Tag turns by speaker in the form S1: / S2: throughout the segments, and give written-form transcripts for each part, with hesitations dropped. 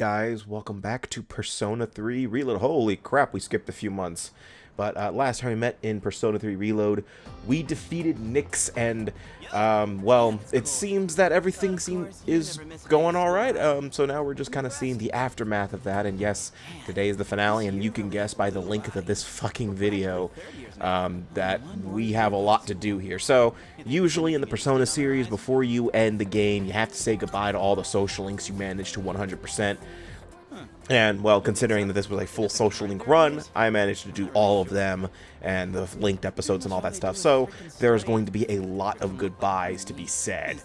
S1: guys, welcome back to Persona 3 Reload. Holy crap, we skipped a few months. But last time we met in Persona 3 Reload, we defeated Nyx, and, well, it seems that everything is going alright. So now we're just kind of seeing the aftermath of that, and yes, today is the finale, and you can guess by the link to this fucking video that we have a lot to do here. So, usually in the Persona series, before you end the game, you have to say goodbye to all the social links you managed to 100%. And, well, considering that this was a full social link run, I managed to do all of them, and the linked episodes and all that stuff. So, there's going to be a lot of goodbyes to be said.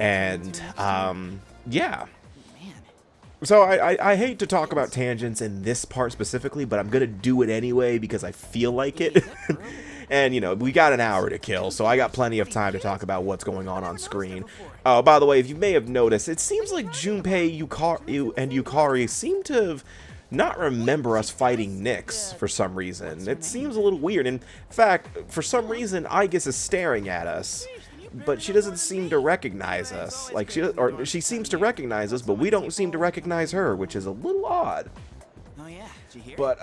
S1: And, yeah. So, I hate to talk about tangents in this part specifically, but I'm gonna do it anyway because I feel like it. And, you know, we got an hour to kill, so I got plenty of time to talk about what's going on screen. Oh, by the way, if you may have noticed, it seems like Junpei and Yukari seem to have not remember us fighting Nyx for some reason. It seems a little weird. In fact, for some reason, Aigis is staring at us, but she doesn't seem to recognize us. Like, she seems to recognize us, but we don't seem to recognize her, which is a little odd. But,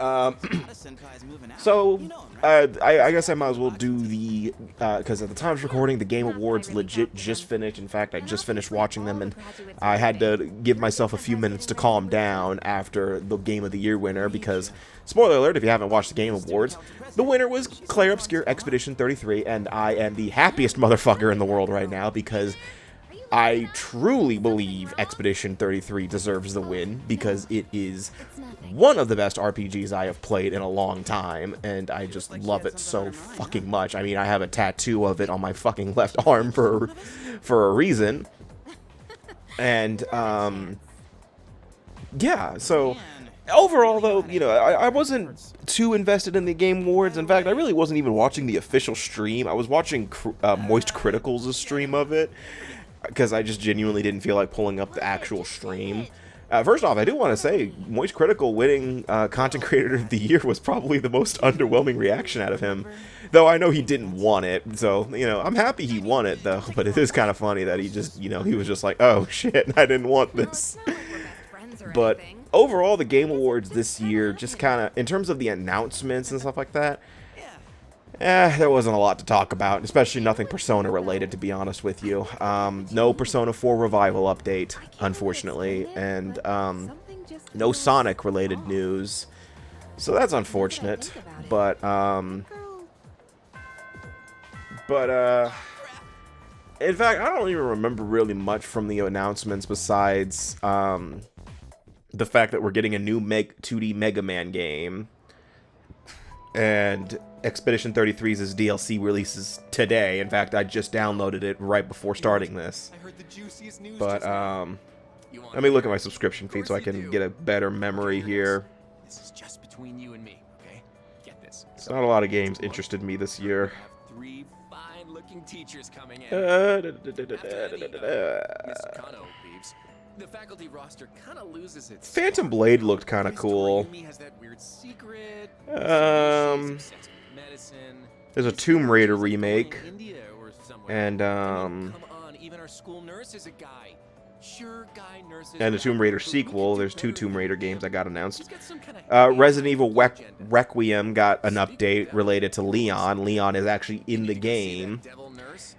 S1: so, I guess I might as well do the, because at the time of recording, the Game Awards legit just finished. In fact, I just finished watching them, and I had to give myself a few minutes to calm down after the Game of the Year winner, because, spoiler alert, if you haven't watched the Game Awards, the winner was Claire Obscure Expedition 33, and I am the happiest motherfucker in the world right now, because I truly believe Expedition 33 deserves the win, because it is one of the best RPGs I have played in a long time, and I just love it so fucking much. I mean, I have a tattoo of it on my fucking left arm for a reason. And, yeah, so overall, though, you know, I wasn't too invested in the Game Awards. In fact, I really wasn't even watching the official stream. I was watching Moist Critical's stream of it, because I just genuinely didn't feel like pulling up the actual stream. First off, I do want to say, Moist Critical winning Content Creator of the Year was probably the most underwhelming reaction out of him. Though I know he didn't want it, so, you know, I'm happy he won it, though. But it is kind of funny that he just, you know, he was just like, oh shit, I didn't want this. But overall, the Game Awards this year, just kind of, in terms of the announcements and stuff like that, there wasn't a lot to talk about, especially nothing Persona related, to be honest with you. No Persona 4 Revival update, unfortunately, and no Sonic related news, so that's unfortunate. But in fact, I don't even remember really much from the announcements besides the fact that we're getting a new 2D Mega Man game, and Expedition 33's DLC releases today. In fact, I just downloaded it right before starting this. But, let me look at my subscription feed so I can get a better memory here.
S2: This is just between you and me, okay? Get this.
S1: Not a lot of games interested me this year.
S2: Three fine-looking teachers coming in. The faculty roster kind of loses its
S1: Phantom Blade looked kind of cool. There's a Tomb Raider remake, and a Tomb Raider sequel. There's 2 Tomb Raider games that got announced. Resident Evil Requiem got an update related to Leon. Leon is actually in the game.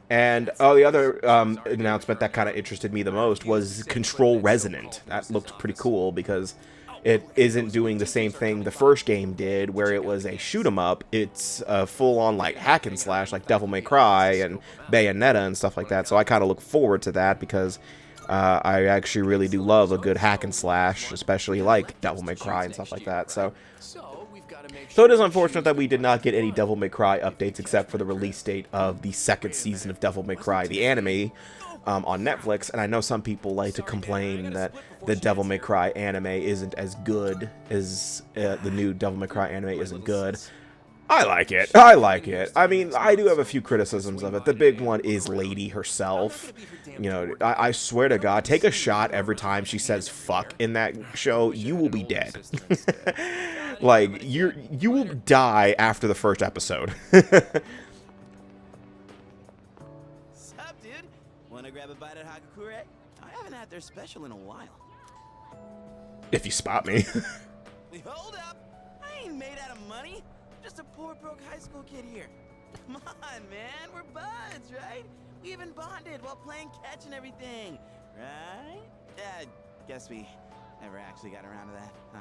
S1: And, oh, the other announcement that kind of interested me the most was Control Resonant. That looked pretty cool because it isn't doing the same thing the first game did, where it was a shoot-'em-up. It's a full-on, like, hack and slash, like Devil May Cry and Bayonetta and stuff like that. So I kind of look forward to that because I actually really do love a good hack and slash, especially like Devil May Cry and stuff like that. So it is unfortunate that we did not get any Devil May Cry updates except for the release date of the 2nd season of Devil May Cry, the anime, on Netflix. And I know some people like to complain that the Devil May Cry anime isn't as good as the new Devil May Cry anime isn't good. I like it. I like it. I mean, I do have a few criticisms of it. The big one is Lady herself. You know, I swear to God, take a shot every time she says fuck in that show. You will be dead. Like, you will die after the first episode.
S3: Sup, dude? Wanna grab a bite at Hakakure? I haven't had their special in a while.
S1: If you spot me.
S3: Hold up! I ain't made out of money. Just a poor broke high school kid here. Come on, man, we're buds, right? We even bonded while playing catch and everything, right? Guess we never actually got around to that, huh?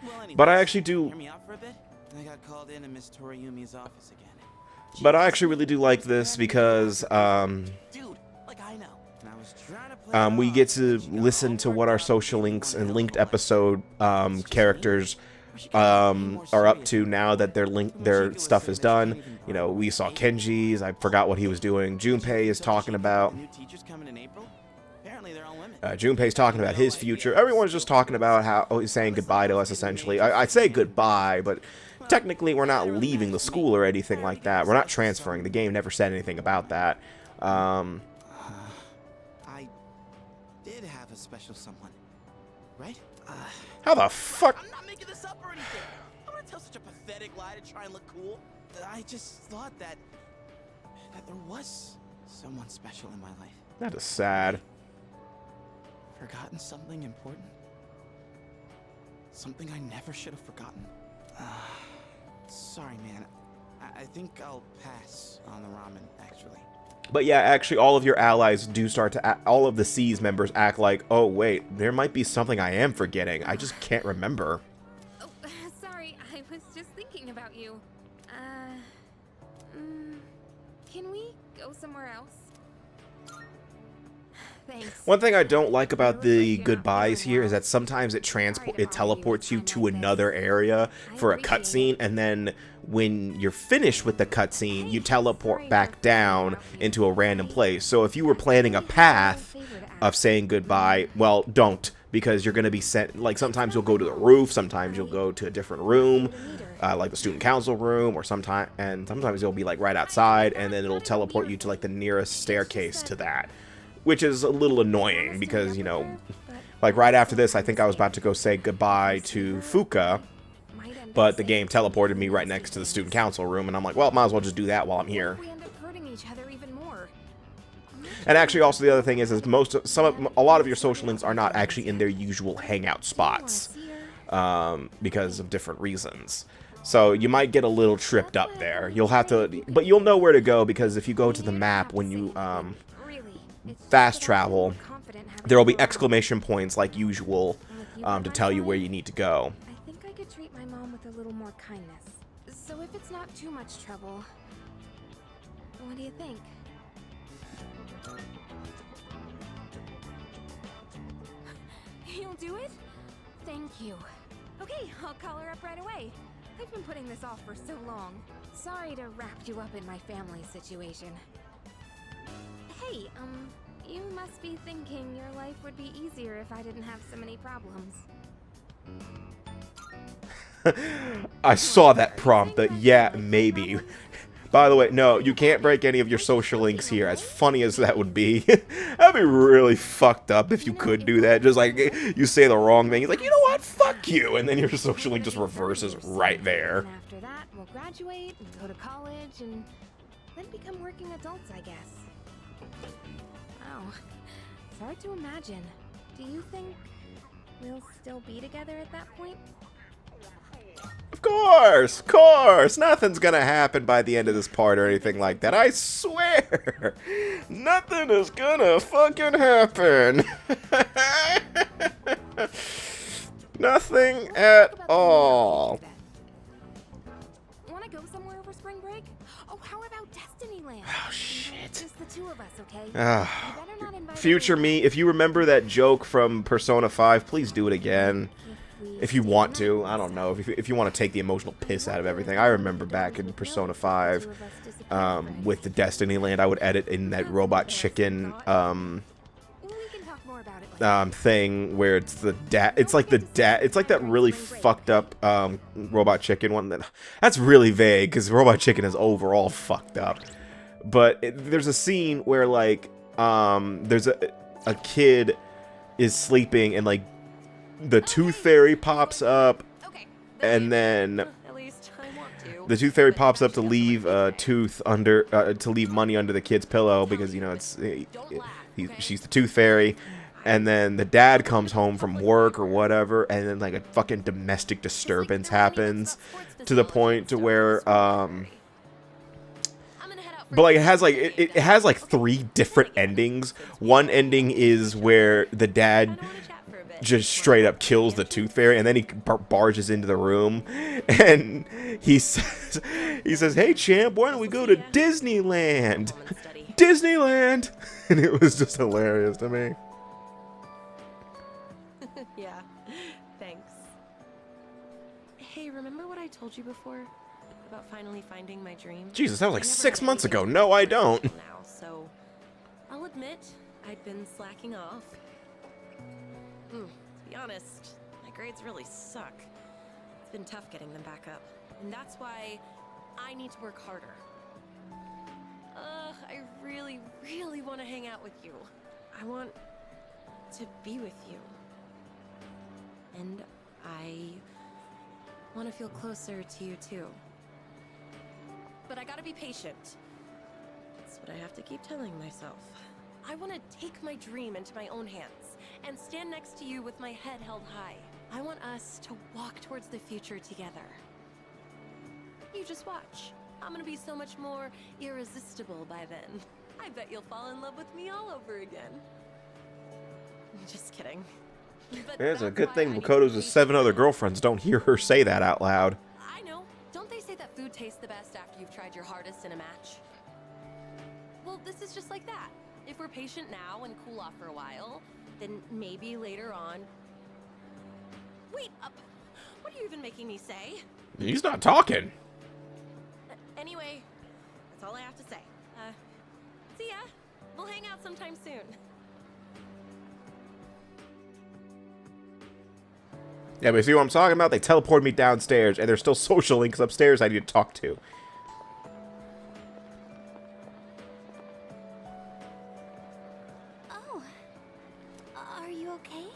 S3: Well, anyways,
S1: But I actually do.
S3: hear me out for a bit. I got called in Miss Toriumi's office again.
S1: But I actually really do like this because
S3: Dude, like I know. And I was trying to play
S1: we get to listen to what our social links and linked episode characters are up to now that their stuff is done. You know, we saw Kenji's. I forgot what he was doing. Junpei is talking about.
S3: New teachers coming in April? Apparently they're all women.
S1: Junpei's talking about his future. Everyone's just talking about how he's saying goodbye to us, essentially. I say goodbye, but technically we're not leaving the school or anything like that. We're not transferring. The game never said anything about that.
S3: I did have a special someone, right?
S1: How the fuck?
S3: I'm not making this up or anything. I'm gonna tell such a pathetic lie to try and look cool. I just thought that there was someone special in my life.
S1: That is sad.
S3: Forgotten something important? Something I never should have forgotten. Sorry, man. I think I'll pass on the ramen, actually.
S1: But yeah, actually, all of your allies do start to act, all of the C's members act like, oh, wait, there might be something I am forgetting. I just can't remember.
S4: Oh, sorry, I was just thinking about you. Can we go somewhere else? Thanks.
S1: One thing I don't like about the goodbyes here is that sometimes it teleports you to another area for a cutscene, and then when you're finished with the cutscene, you teleport back down into a random place. So if you were planning a path of saying goodbye, well, don't, because you're going to be sent, like, sometimes you'll go to the roof, sometimes you'll go to a different room, like the student council room, or sometimes you'll be, like, right outside, and then it'll teleport you to, like, the nearest staircase to that. Which is a little annoying because, you know, like right after this, I think I was about to go say goodbye to Fuka, but the game teleported me right next to the student council room, and I'm like, well, might as well just do that while I'm here. And actually, also the other thing is a lot of your social links are not actually in their usual hangout spots because of different reasons. So you might get a little tripped up there. You'll have to, but you'll know where to go because if you go to the map when you fast travel, there will be exclamation points like usual to tell you where you need to go.
S4: I think I could treat my mom with a little more kindness. So if it's not too much trouble, what do you think? You'll do it? Thank you. Okay, I'll call her up right away. I've been putting this off for so long. Sorry to wrap you up in my family situation. Hey, you must be thinking your life would be easier if I didn't have so many problems.
S1: I saw that prompt, that yeah, maybe. By the way, no, you can't break any of your social links here, as funny as that would be. That'd be really fucked up if you could do that. Just like, you say the wrong thing, you're like, you know what, fuck you, and then your social link just reverses right there.
S4: And after that, we'll graduate and go to college and then become working adults, I guess. Wow, it's hard to imagine. Do you think we'll still be together at that point?
S1: Of course, nothing's gonna happen by the end of this part or anything like that. I swear, nothing is gonna fucking happen. Nothing at all.
S4: Wanna go somewhere over spring break? Oh, how about Destiny Land?
S1: Oh shit.
S4: Just the two of us, okay?
S1: Ah.
S4: You better not invite
S1: Future
S4: anyone
S1: me,
S4: else.
S1: if you remember that joke from Persona 5, please do it again. If you want to. I don't know. If you want to take the emotional piss out of everything. I remember back in Persona 5, with the Destiny Land, I would edit in that robot chicken
S4: We can talk more about it later.
S1: thing where it's the it's like that really fucked up robot chicken one. That's really vague because robot chicken is overall fucked up. But there's a scene where like there's a kid is sleeping and like the Tooth Fairy pops up, and then
S4: At least I want to.
S1: the Tooth Fairy pops up to leave tooth under to leave money under the kid's pillow because you know it's she's the Tooth Fairy, and then the dad comes home from work or whatever, and then like a fucking domestic disturbance happens to the point to where but like it has like 3 different endings. One ending is where the dad just straight up kills the tooth fairy, and then he barges into the room, and he says, "Hey champ, why don't we go to Disneyland?" Disneyland, and it was just hilarious to me.
S5: Yeah, thanks. Hey, remember what I told you before about finally finding my dream?
S1: Jesus, that was like 6 months ago. No, I don't.
S5: Now, so I'll admit I'd been slacking off. To be honest, my grades really suck. It's been tough getting them back up, and that's why I need to work harder. I really, really want to hang out with you. I want to be with you. And I want to feel closer to you too. But I gotta be patient. That's what I have to keep telling myself. I want to take my dream into my own hands and stand next to you with my head held high. I want us to walk towards the future together. You just watch. I'm gonna be so much more irresistible by then. I bet you'll fall in love with me all over again. Just kidding. But
S1: It's a
S5: that's
S1: good
S5: why
S1: thing
S5: I need to
S1: Makoto's
S5: be
S1: with 7 other
S5: patient.
S1: girlfriends don't hear her say that out loud.
S5: I know. Don't they say that food tastes the best after you've tried your hardest in a match? Well, this is just like that. If we're patient now and cool off for a while, then maybe later on... Wait, what are you even making me say?
S1: He's not talking.
S5: Anyway, that's all I have to say. See ya. We'll hang out sometime soon.
S1: Yeah, but see what I'm talking about? They teleported me downstairs, and there's still social links upstairs I need to talk to.
S6: Oh, are you okay?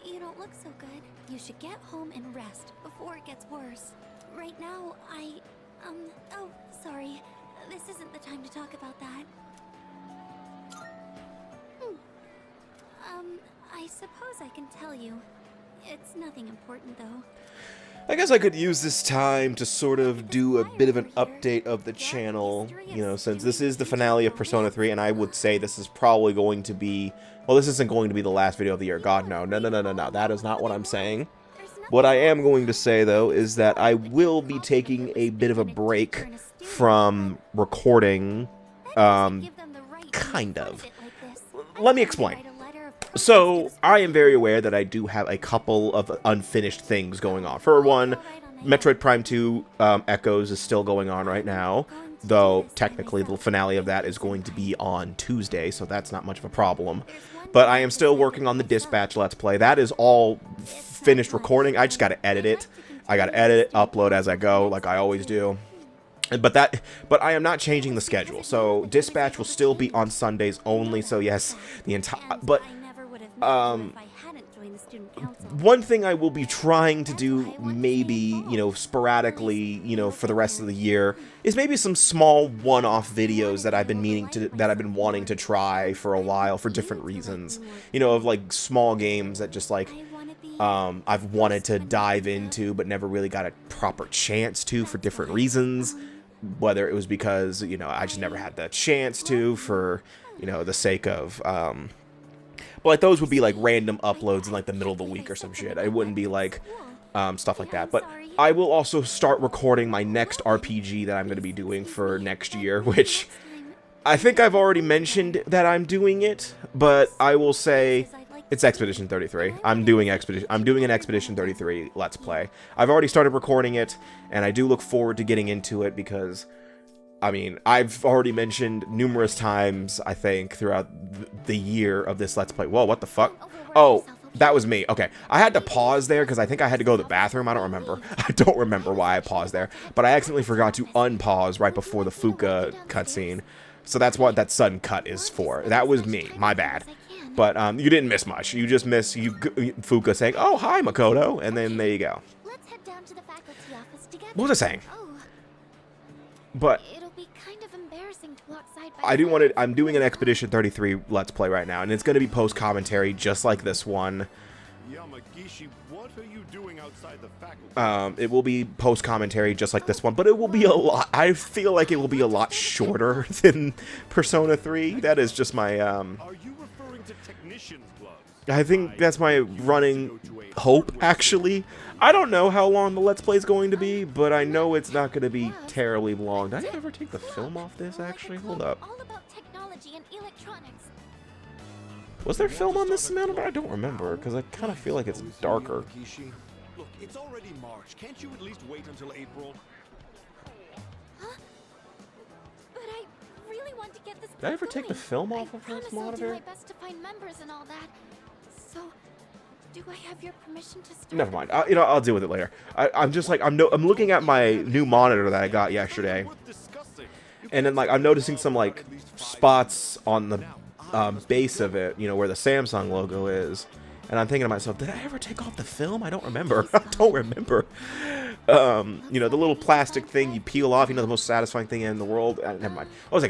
S6: You don't look so good. You should get home and rest before it gets worse. Right now, oh, sorry. This isn't the time to talk about that. I suppose I can tell you. It's nothing important, though.
S1: I guess I could use this time to sort of do a bit of an update of the channel, you know, since this is the finale of Persona 3, and I would say this is probably going to be, well, this isn't going to be the last video of the year. God, no. No, that is not what I'm saying. What I am going to say, though, is that I will be taking a bit of a break from recording, kind of. Let me explain. So, I am very aware that I do have a couple of unfinished things going on. For one, Metroid Prime 2 Echoes is still going on right now, though technically the finale of that is going to be on Tuesday, so that's not much of a problem. But I am still working on the Dispatch Let's Play. That is all finished recording. I just gotta edit it. I gotta edit it, upload as I go, like I always do. But I am not changing the schedule. So Dispatch will still be on Sundays only. So yes, the entire. But one thing I will be trying to do, maybe, you know, sporadically, you know, for the rest of the year, is maybe some small one-off videos that I've been wanting to try for a while for different reasons. You know, of like small games that just like I've wanted to dive into but never really got a proper chance to for different reasons. Whether it was because, you know, I just never had the chance to, for, you know, the sake of but like those would be like random uploads in like the middle of the week or some shit. It wouldn't be like stuff like that. But I will also start recording my next RPG that I'm going to be doing for next year, which I think I've already mentioned that I'm doing it, but I will say it's Expedition 33. I'm doing an Expedition 33 Let's Play. I've already started recording it, and I do look forward to getting into it because, I mean, I've already mentioned numerous times, I think, throughout the year of this Let's Play. Whoa, what the fuck? Oh, that was me. Okay, I had to pause there because I think I had to go to the bathroom. I don't remember. I don't remember why I paused there, but I accidentally forgot to unpause right before the Fuka cutscene. So that's what that sudden cut is for. That was me. My bad. But you didn't miss much. You just missed Fuka saying, "Oh, hi, Makoto," and then there you go.
S6: Let's head down to the faculty office together.
S1: What was I saying?
S6: Oh.
S1: But
S6: It'll be kind of embarrassing to walk side by
S1: I do
S6: side
S1: want to.
S6: with
S1: I'm doing an
S6: you.
S1: Expedition 33 Let's Play right now, and it's going to be post commentary just like this one.
S7: Yamagishi, what are you doing outside the faculty?
S1: It will be post commentary just like this one, but it will be a lot. I feel like it will be a lot shorter than Persona 3. That is just my.
S7: Are you referring to technicians' gloves?
S1: I think that's my running hope. Actually, I don't know how long the Let's Play is going to be, but I know it's not going to be terribly long. Did I ever take the film off this? Actually, hold up.
S6: All about technology and electronics.
S1: Was there film on this amount? I don't remember, because I kind of feel like it's darker.
S7: Yamagishi, look, it's already March. Can't you at least wait until April?
S6: Huh? But I really want to get this.
S1: Did I ever take the
S6: going.
S1: film off
S6: I
S1: of this
S6: promise I'll do
S1: monitor?
S6: my best to find members and all that. So, do I have your permission to start?
S1: Never mind. You know, I'll deal with it later. I'm just like I'm looking at my new monitor that I got yesterday,
S7: Worth discussing.
S1: and then like I'm noticing some like spots on the base of it, you know, where the Samsung logo is, and I'm thinking to myself, did I ever take off the film? I don't remember. I don't remember. You know, the little plastic thing you peel off. You know, the most satisfying thing in the world. Never mind. What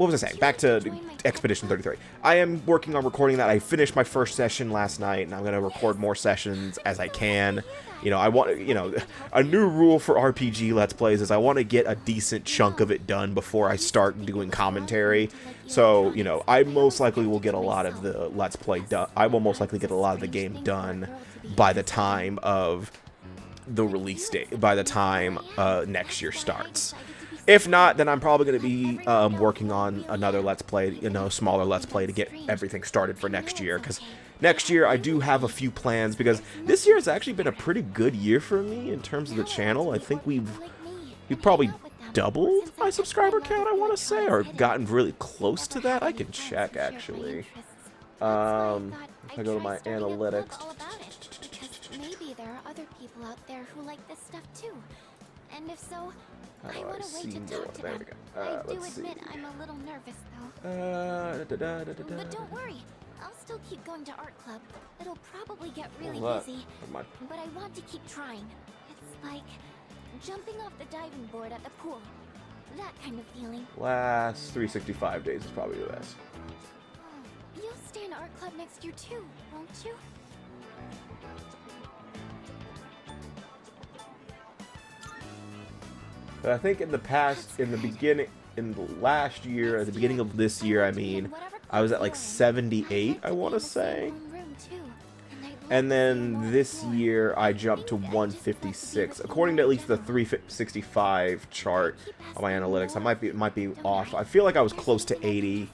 S1: was I saying? Back to Expedition 33. I am working on recording that. I finished my first session last night, and I'm going to record more sessions as I can. You know, I want, you know, a new rule for RPG Let's Plays is I want to get a decent chunk of it done before I start doing commentary. So, you know, I most likely will get a lot of the Let's Play done. I will most likely get a lot of the game done by the time of the release date, by the time next year starts. If not, then I'm probably going to be working on another Let's Play, you know, smaller Let's Play to get everything started for next year. Because next year I do have a few plans, because this year has actually been a pretty good year for me in terms of the channel. I think we've probably doubled my subscriber count, I want to say, or gotten really close to that. I can check, actually. If I go to my analytics.
S6: Maybe there are other people out there who like this stuff too. And if so,
S1: How do
S6: I
S1: I
S6: want to
S1: see
S6: wait to
S1: more?
S6: talk to
S1: There
S6: them.
S1: we go.
S6: I do
S1: Let's
S6: admit
S1: see.
S6: I'm a little nervous though. But don't worry, I'll still keep going to art club. It'll probably get really
S1: Hold up.
S6: busy,
S1: Never mind.
S6: but I want to keep trying. It's like jumping off the diving board at the pool. That kind of feeling.
S1: Last 365 days is probably the best.
S6: Oh, you'll stay in art club next year too, won't you?
S1: But I think in the past, in the beginning, in the last year, at the beginning of this year, I mean, I was at like 78, I want to say. And then this year, I jumped to 156. According to at least the 365 chart on my analytics, I might be off. I feel like I was close to 80,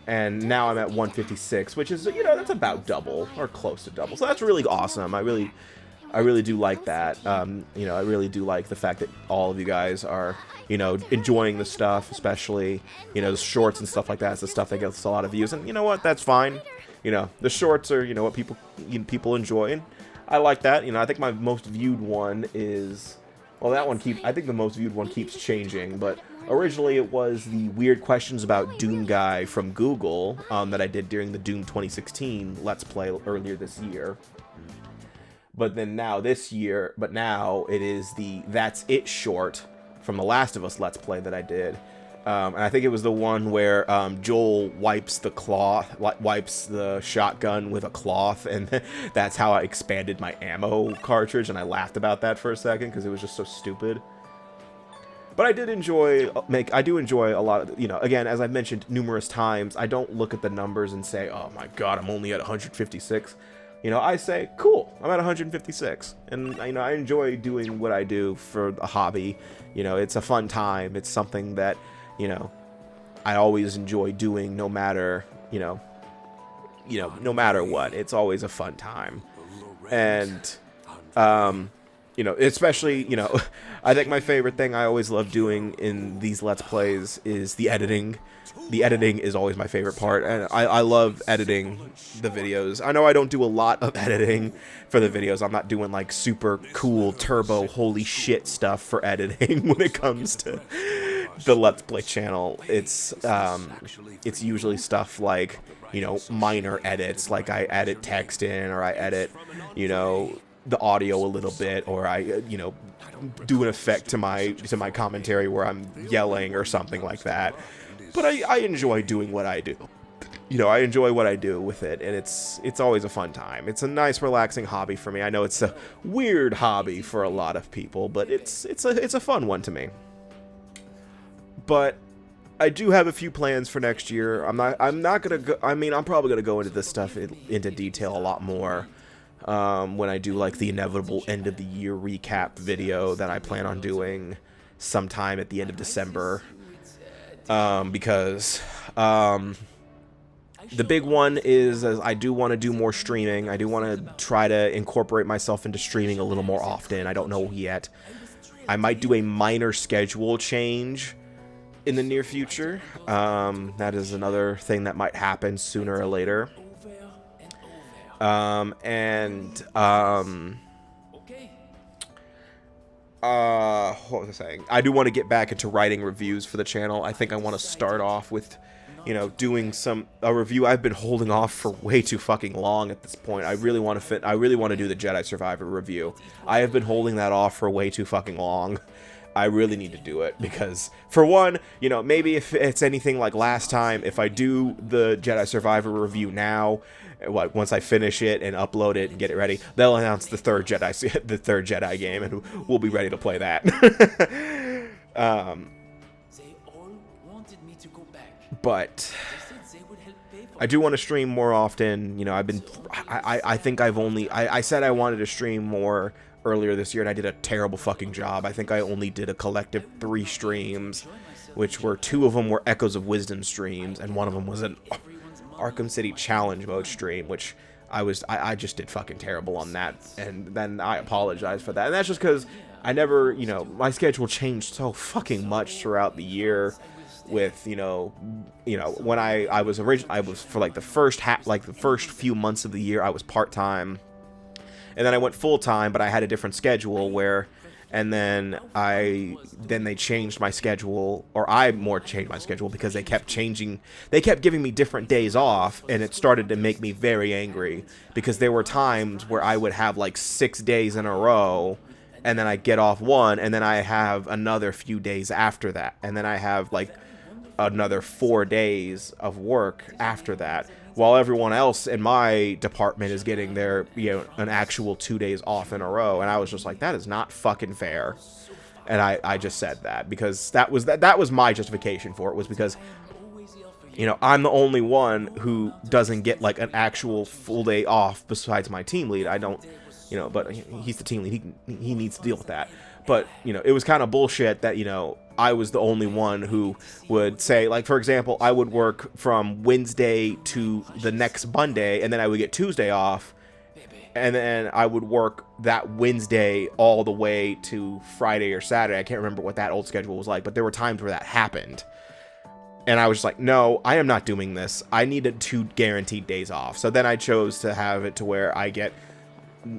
S1: and now I'm at 156, which is, you know, that's about double, or close to double. So that's really awesome. I really do like that. You know, I really do like the fact that all of you guys are, you know, enjoying the stuff, especially, you know, the shorts and stuff like that. It's the stuff that gets a lot of views, and you know what? That's fine. You know, the shorts are, you know, what people enjoy, and I like that. You know, I think my most viewed one is, well, that one I think the most viewed one keeps changing, but originally it was the weird questions about Doom guy from Google that I did during the Doom 2016 Let's Play earlier this year. But then now this year, now it is the That's It short from the Last of Us Let's Play that I did. And I think it was the one where Joel wipes the shotgun with a cloth, and that's how I expanded my ammo cartridge, and I laughed about that for a second because it was just so stupid. But I do enjoy a lot of, you know, again, as I've mentioned numerous times, I don't look at the numbers and say, oh my god, I'm only at 156. You know, I say, cool, I'm at 156. And, you know, I enjoy doing what I do for a hobby. You know, it's a fun time. It's something that, you know, I always enjoy doing no matter, no matter what. It's always a fun time. And, you know, especially, you know, I think my favorite thing I always love doing in these Let's Plays is the editing. The editing is always my favorite part, and I love editing the videos. I know I don't do a lot of editing for the videos. I'm not doing like super cool turbo holy shit stuff for editing when it comes to the Let's Play channel. It's usually stuff like, you know, minor edits, like I edit text in, or I edit, you know, the audio a little bit, or I, you know, do an effect to my commentary where I'm yelling or something like that. but I enjoy doing what I do. You know, I enjoy what I do with it, and it's always a fun time. It's a nice, relaxing hobby for me. I know it's a weird hobby for a lot of people, but it's a fun one to me. But I do have a few plans for next year. I'm not gonna go. I mean, I'm probably gonna go into this stuff into detail a lot more when I do like the inevitable end of the year recap video that I plan on doing sometime at the end of December. Because the big one is I do want to do more streaming. I do want to try to incorporate myself into streaming a little more often. I don't know yet. I might do a minor schedule change in the near future. That is another thing that might happen sooner or later. What was I saying? I do want to get back into writing reviews for the channel. I think I want to start off with, you know, doing a review. I've been holding off for way too fucking long at this point. I really want to do the Jedi Survivor review. I have been holding that off for way too fucking long. I really need to do it because, for one, you know, maybe if it's anything like last time, if I do the Jedi Survivor review now, once I finish it and upload it and get it ready, they'll announce the third Jedi game, and we'll be ready to play that. But I do want to stream more often. You know, I think I said I wanted to stream more earlier this year, and I did a terrible fucking job. I think I only did a collective 3 streams, which were 2 of them were Echoes of Wisdom streams, and 1 of them was an Arkham City Challenge mode stream, which I just did fucking terrible on that, and then I apologize for that. And that's just because I never, you know, my schedule changed so fucking much throughout the year. With you know when I was for like the first few months of the year I was part-time, and then I went full-time, but I had a different schedule and then they changed my schedule, or I more changed my schedule because they kept giving me different days off, and it started to make me very angry because there were times where I would have like 6 days in a row, and then I get off 1, and then I have another few days after that, and then I have like another 4 days of work after that, while everyone else in my department is getting their, you know, an actual 2 days off in a row. And I was just like, that is not fucking fair. And I just said that because that was my justification for it, was because, you know, I'm the only one who doesn't get like an actual full day off besides my team lead. I don't, you know, but he's the team lead. He needs to deal with that. But, you know, it was kind of bullshit that, you know, I was the only one who would say, like, for example, I would work from Wednesday to the next Monday, and then I would get Tuesday off, and then I would work that Wednesday all the way to Friday or Saturday. I can't remember what that old schedule was like, but there were times where that happened. And I was just like, no, I am not doing this. I needed 2 guaranteed days off. So then I chose to have it to where I get,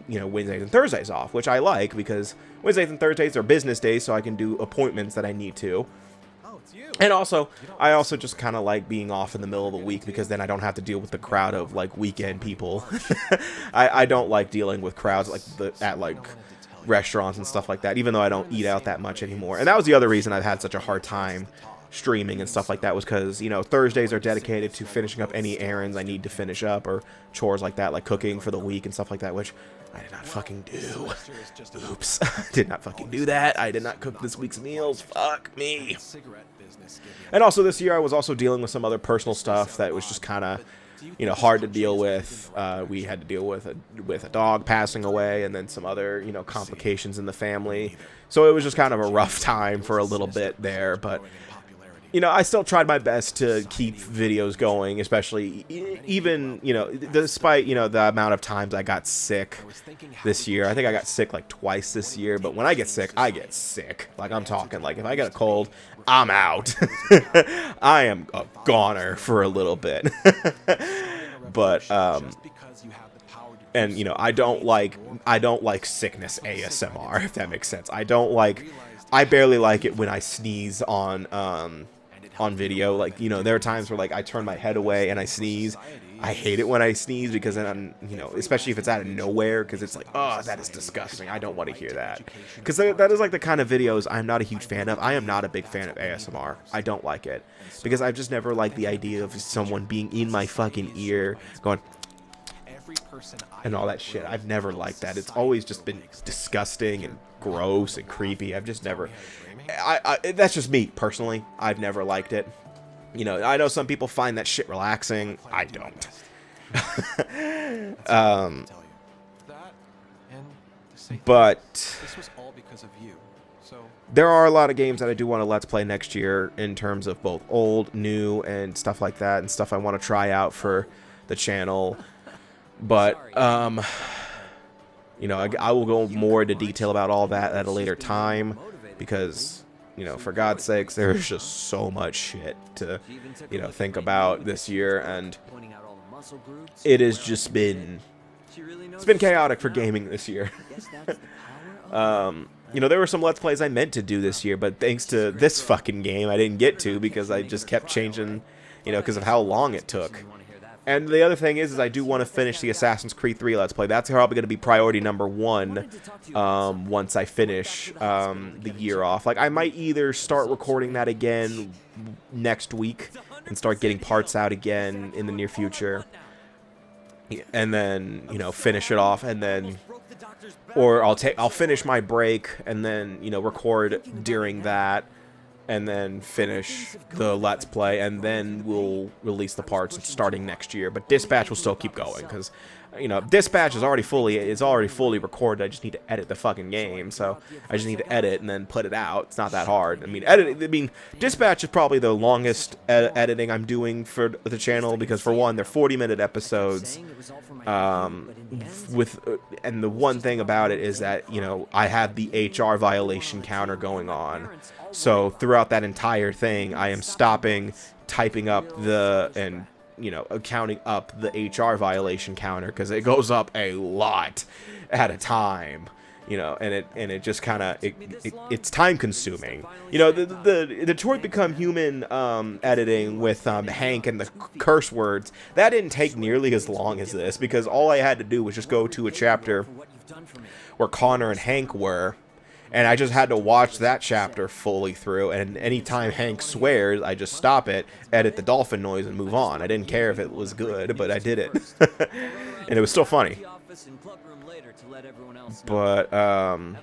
S1: you know, Wednesdays and Thursdays off, which I like because Wednesdays and Thursdays are business days, so I can do appointments that I need to. And also, I also just kind of like being off in the middle of the week because then I don't have to deal with the crowd of like weekend people. I don't like dealing with crowds like at like restaurants and stuff like that, even though I don't eat out that much anymore. And that was the other reason I've had such a hard time streaming and stuff like that, was because, you know, Thursdays are dedicated to finishing up any errands I need to finish up, or chores like that, like cooking for the week and stuff like that, which I did not fucking do. Oops. I did not fucking do that. I did not cook this week's meals. Fuck me. And also this year I was also dealing with some other personal stuff that was just kind of, you know, hard to deal with. We had to deal with a dog passing away, and then some other, you know, complications in the family. So it was just kind of a rough time for a little bit there, but you know, I still tried my best to keep videos going, especially even, you know, despite, you know, the amount of times I got sick this year. I think I got sick like twice this year, but when I get sick, I get sick. Like, I'm talking, like, if I get a cold, I'm out. I am a goner for a little bit. But, and, you know, I don't like sickness ASMR, if that makes sense. I barely like it when I sneeze on video. Like, you know, there are times where like I turn my head away and I sneeze. I hate it when I sneeze because then you know, especially if it's out of nowhere, because it's like, oh, that is disgusting. I don't want to hear that. Because that is like the kind of videos I'm not a huge fan of. I am not a big fan of ASMR. I don't like it because I've just never liked the idea of someone being in my fucking ear going and all that shit. I've never liked that. It's always just been disgusting and gross and creepy. I've just never. That's just me personally. I've never liked it. You know, I know some people find that shit relaxing. I don't. But there are a lot of games that I do want to Let's Play next year in terms of both old, new, and stuff like that, and stuff I want to try out for the channel. But, you know, I will go more into detail about all that at a later time because, you know, for God's sakes, there's just so much shit to, you know, think about this year, and it has just been, it's been chaotic for gaming this year. You know, there were some Let's Plays I meant to do this year, but thanks to this fucking game, I didn't get to because I just kept changing, you know, because of how long it took. And the other thing is I do want to finish the Assassin's Creed 3 Let's Play. That's probably going to be priority number 1 once I finish the year off. Like, I might either start recording that again next week and start getting parts out again in the near future. And then, you know, finish it off, and then... Or I'll finish my break and then, you know, record during that. And then finish the Let's Play, and then we'll release the parts starting next year. But Dispatch will still keep going, because, you know, Dispatch is already fully recorded. I just need to edit the fucking game, so I just need to edit and then put it out. It's not that hard. I mean, Dispatch is probably the longest editing I'm doing for the channel, because for one, they're 40-minute episodes. And the one thing about it is that, you know, I have the HR violation counter going on. So throughout that entire thing, I am stopping, typing up and, you know, counting up the HR violation counter, because it goes up a lot at a time, you know, and it just kind of, it's time consuming. You know, the Detroit Become Human editing with Hank and the curse words, that didn't take nearly as long as this, because all I had to do was just go to a chapter where Connor and Hank were. And I just had to watch that chapter fully through, and anytime Hank swears, I just stop it, edit the dolphin noise, and move on. I didn't care if it was good, but I did it. And it was still funny. But,
S7: Oh,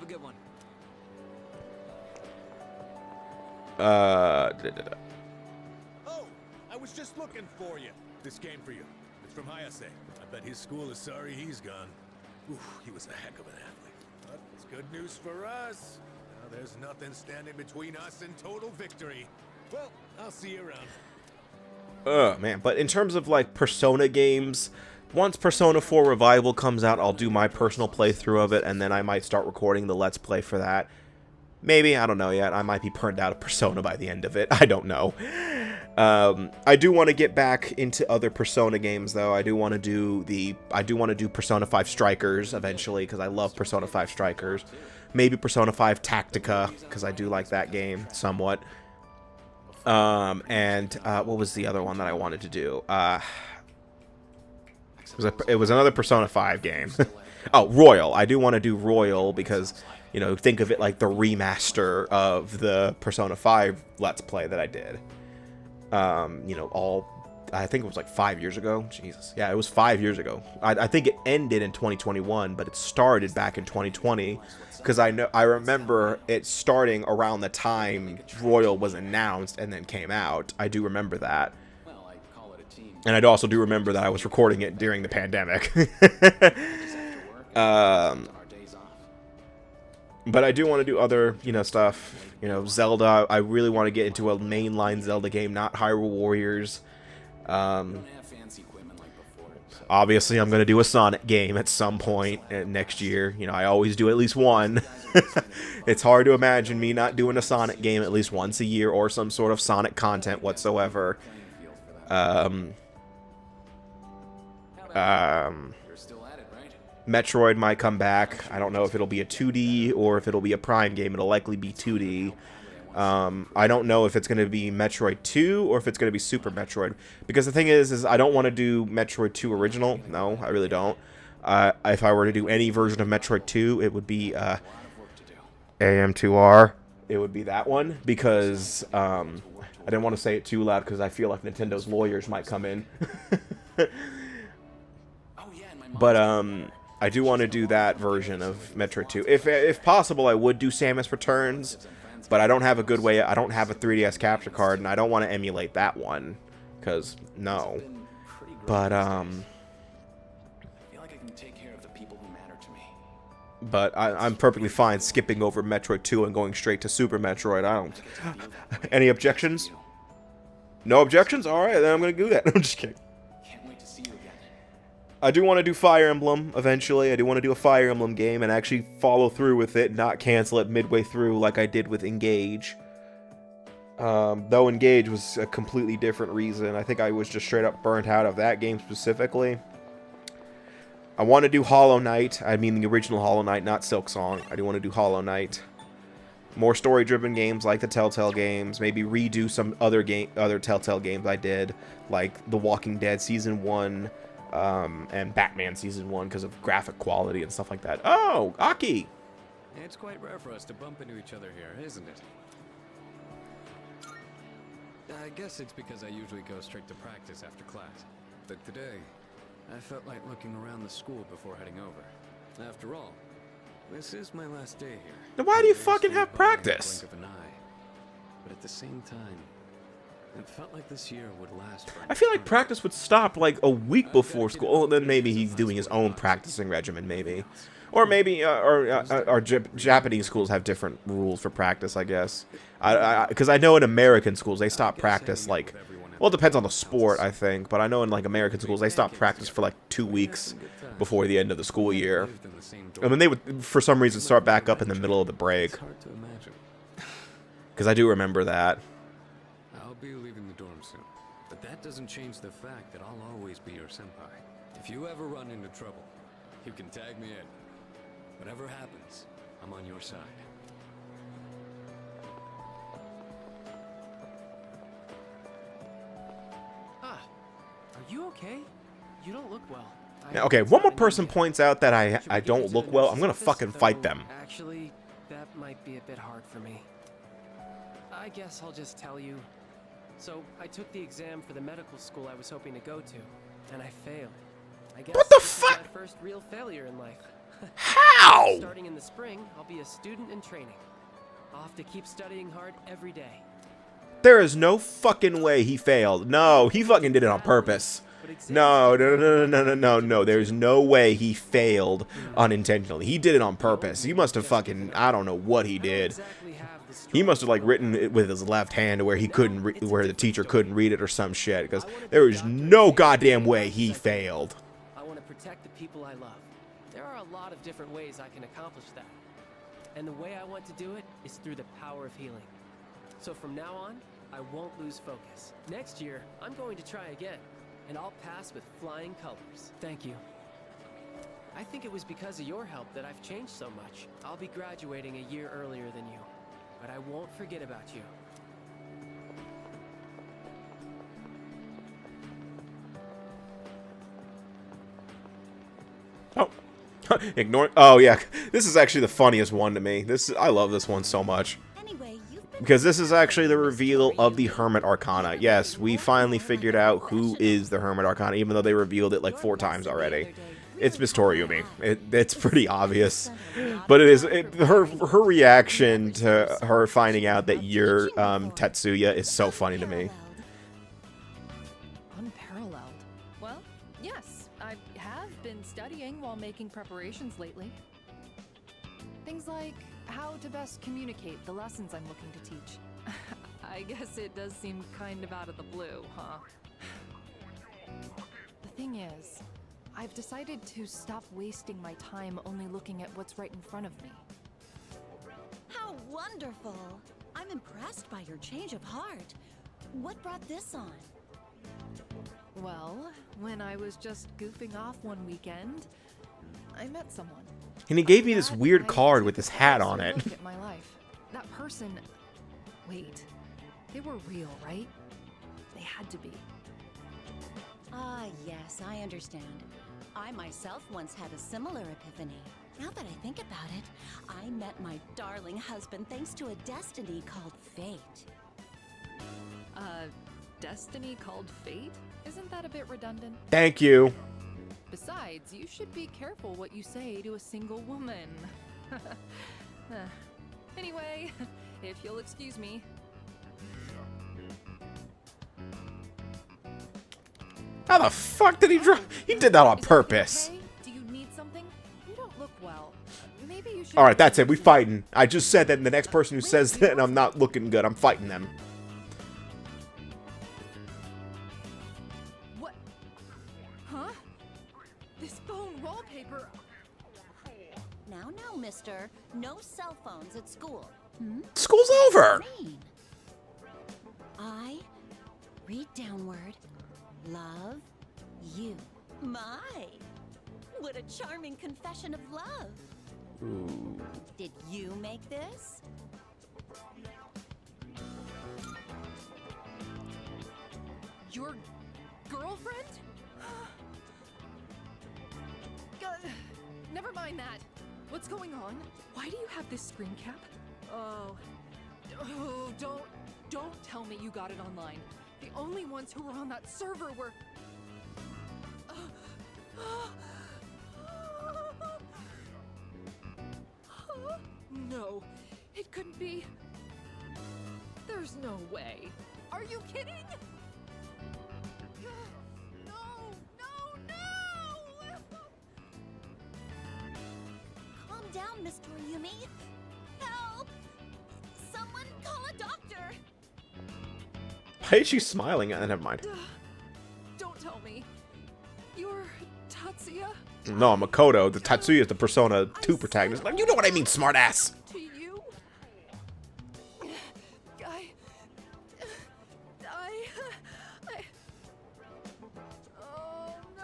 S7: I was just looking for you. This came for you. It's from Hayase. I bet his school is sorry he's gone. Oof, he was a heck of an athlete. But it's good news for us. Now there's nothing standing between us and total victory. Well, I'll see you around.
S1: man. But in terms of, like, Persona games, once Persona 4 Revival comes out, I'll do my personal playthrough of it, and then I might start recording the Let's Play for that. Maybe, I don't know yet. I might be burned out of Persona by the end of it. I don't know. I do want to get back into other Persona games, though. I do want to do Persona 5 Strikers eventually, because I love Persona 5 Strikers. Maybe Persona 5 Tactica, because I do like that game somewhat. What was the other one that I wanted to do? It was another Persona 5 game. Oh, Royal. I do want to do Royal because, you know, think of it like the remaster of the Persona 5 Let's Play that I did. You know, I think it was like 5 years ago. Jesus. Yeah, it was 5 years ago. I think it ended in 2021, but it started back in 2020, because I remember it starting around the time Royal was announced and then came out. I do remember that. And I also do remember that I was recording it during the pandemic. But I do want to do other, you know, stuff. You know, Zelda. I really want to get into a mainline Zelda game, not Hyrule Warriors. Obviously, I'm going to do a Sonic game at some point next year. You know, I always do at least one. It's hard to imagine me not doing a Sonic game at least once a year, or some sort of Sonic content whatsoever. Metroid might come back. I don't know if it'll be a 2D or if it'll be a Prime game. It'll likely be 2D. I don't know if it's going to be Metroid 2 or if it's going to be Super Metroid. Because the thing is I don't want to do Metroid 2 original. No, I really don't. If I were to do any version of Metroid 2, it would be AM2R. It would be that one, because I didn't want to say it too loud because I feel like Nintendo's lawyers might come in. But I do want to do that version of Metroid 2. If possible, I would do Samus Returns, but I don't have a good way. I don't have a 3DS capture card, and I don't want to emulate that one, because no. But But I'm perfectly fine skipping over Metroid 2 and going straight to Super Metroid. I don't. Any objections? No objections? Alright, then I'm gonna do that. I'm just kidding. I do want to do Fire Emblem eventually. I do want to do a Fire Emblem game and actually follow through with it, not cancel it midway through like I did with Engage. Though Engage was a completely different reason. I think I was just straight up burnt out of that game specifically. I want to do Hollow Knight. I mean the original Hollow Knight, not Silk Song. I do want to do Hollow Knight. More story-driven games like the Telltale games. Maybe redo some other Telltale games I did, like The Walking Dead Season 1, and Batman Season 1 because of graphic quality and stuff like that. Oh, Aki!
S2: It's quite rare for us to bump into each other here, isn't it? I guess it's because I usually go straight to practice after class. But today, I felt like looking around the school before heading over. After all, this is my last day here.
S1: Then why do you fucking have practice?
S2: Blink of an eye. But at the same time, it felt like this year would last for
S1: I feel like practice would stop like a week before school. Oh, then maybe he's doing his own practicing regimen, maybe. Or maybe, Japanese schools have different rules for practice, I guess. Because I know in American schools, they stop practice, like, well, it depends on the sport, I think. But I know in, like, American schools, they stop practice for, like, 2 weeks before the end of the school year. And then they would, for some reason, start back up in the middle of the break. Because I do remember that.
S2: I'll be leaving the dorm soon. But that doesn't change the fact that I'll always be your senpai. If you ever run into trouble, you can tag me in. Whatever happens, I'm on your side.
S8: Ah, are you okay? You don't look well.
S1: Now, okay, one more person points out that I don't look well, I'm gonna fucking fight them.
S8: Actually, that might be a bit hard for me. I guess I'll just tell you. So, I took the exam for the medical school I was hoping to go to, and I failed. I guess
S1: What the
S8: this is
S1: fuck?
S8: my first real failure in life.
S1: How?
S8: Starting in the spring, I'll be a student in training. I'll have to keep studying hard every day.
S1: There is no fucking way he failed. No, he fucking did it on purpose. No. There's no way he failed unintentionally. He did it on purpose. He must have fucking, I don't know what he did. He must have like written it with his left hand where he couldn't, where the teacher couldn't read it or some shit. Because there is no goddamn way he failed.
S8: I want to protect the people I love. There are a lot of different ways I can accomplish that. And the way I want to do it is through the power of healing. So from now on, I won't lose focus. Next year, I'm going to try again, and I'll pass with flying colors. Thank you. I think it was because of your help that I've changed so much. I'll be graduating a year earlier than you, but I won't forget about you.
S1: Oh. Ignore. Oh yeah, this is actually the funniest one to me. I love this one so much because this is actually the reveal of the Hermit Arcana. Yes, we finally figured out who is the Hermit Arcana, even though they revealed it like 4 times already. It's Miss Toriumi. It's pretty obvious, but it is her reaction to her finding out that you're Tetsuya is so funny to me.
S9: Well, yes, I have been studying while making preparations lately. Things like how to best communicate the lessons I'm looking to teach. I guess it does seem kind of out of the blue, huh? The thing is, I've decided to stop wasting my time only looking at what's right in front of me.
S6: How wonderful! I'm impressed by your change of heart. What brought this on?
S9: Well, when I was just goofing off one weekend, I met someone.
S1: And he gave me this weird card with this hat on it.
S9: Look at my life. That person, Wait, they were real, right? They had to be.
S10: Ah, yes, I understand. I myself once had a similar epiphany. Now that I think about it, I met my darling husband thanks to a destiny called fate.
S9: Destiny called fate? Isn't that a bit redundant?
S1: Thank you.
S9: Besides, you should be careful what you say to a single woman. Anyway, if you'll excuse me.
S1: How the fuck did he drop? He did that on
S9: Is
S1: purpose.
S9: everything okay? Do you need something? You don't look well. Maybe you should.
S1: All right, that's it. We fighting. I just said that, and the next person who says that I'm not looking good, I'm fighting them.
S9: What? Huh? This phone wallpaper.
S10: Now, mister, no cell phones at school.
S1: School's over.
S10: Mean. I read downward, love you. My, what a charming confession of love.
S1: Ooh.
S10: Did you make this?
S9: Your girlfriend? Never mind that. What's going on? Why do you have this screen cap? Oh, don't tell me you got it online. The only ones who were on that server were. No, it couldn't be. There's no way. Are you kidding? No!
S10: Calm down, Mr. Yumi. Help! Someone call a doctor!
S1: Why is she smiling? Never mind.
S9: Don't tell me. You're Tatsuya?
S1: No, I'm Makoto. The Tatsuya is the Persona 2 protagonist. Like, you know what I mean, smartass.
S9: To you? Oh, no.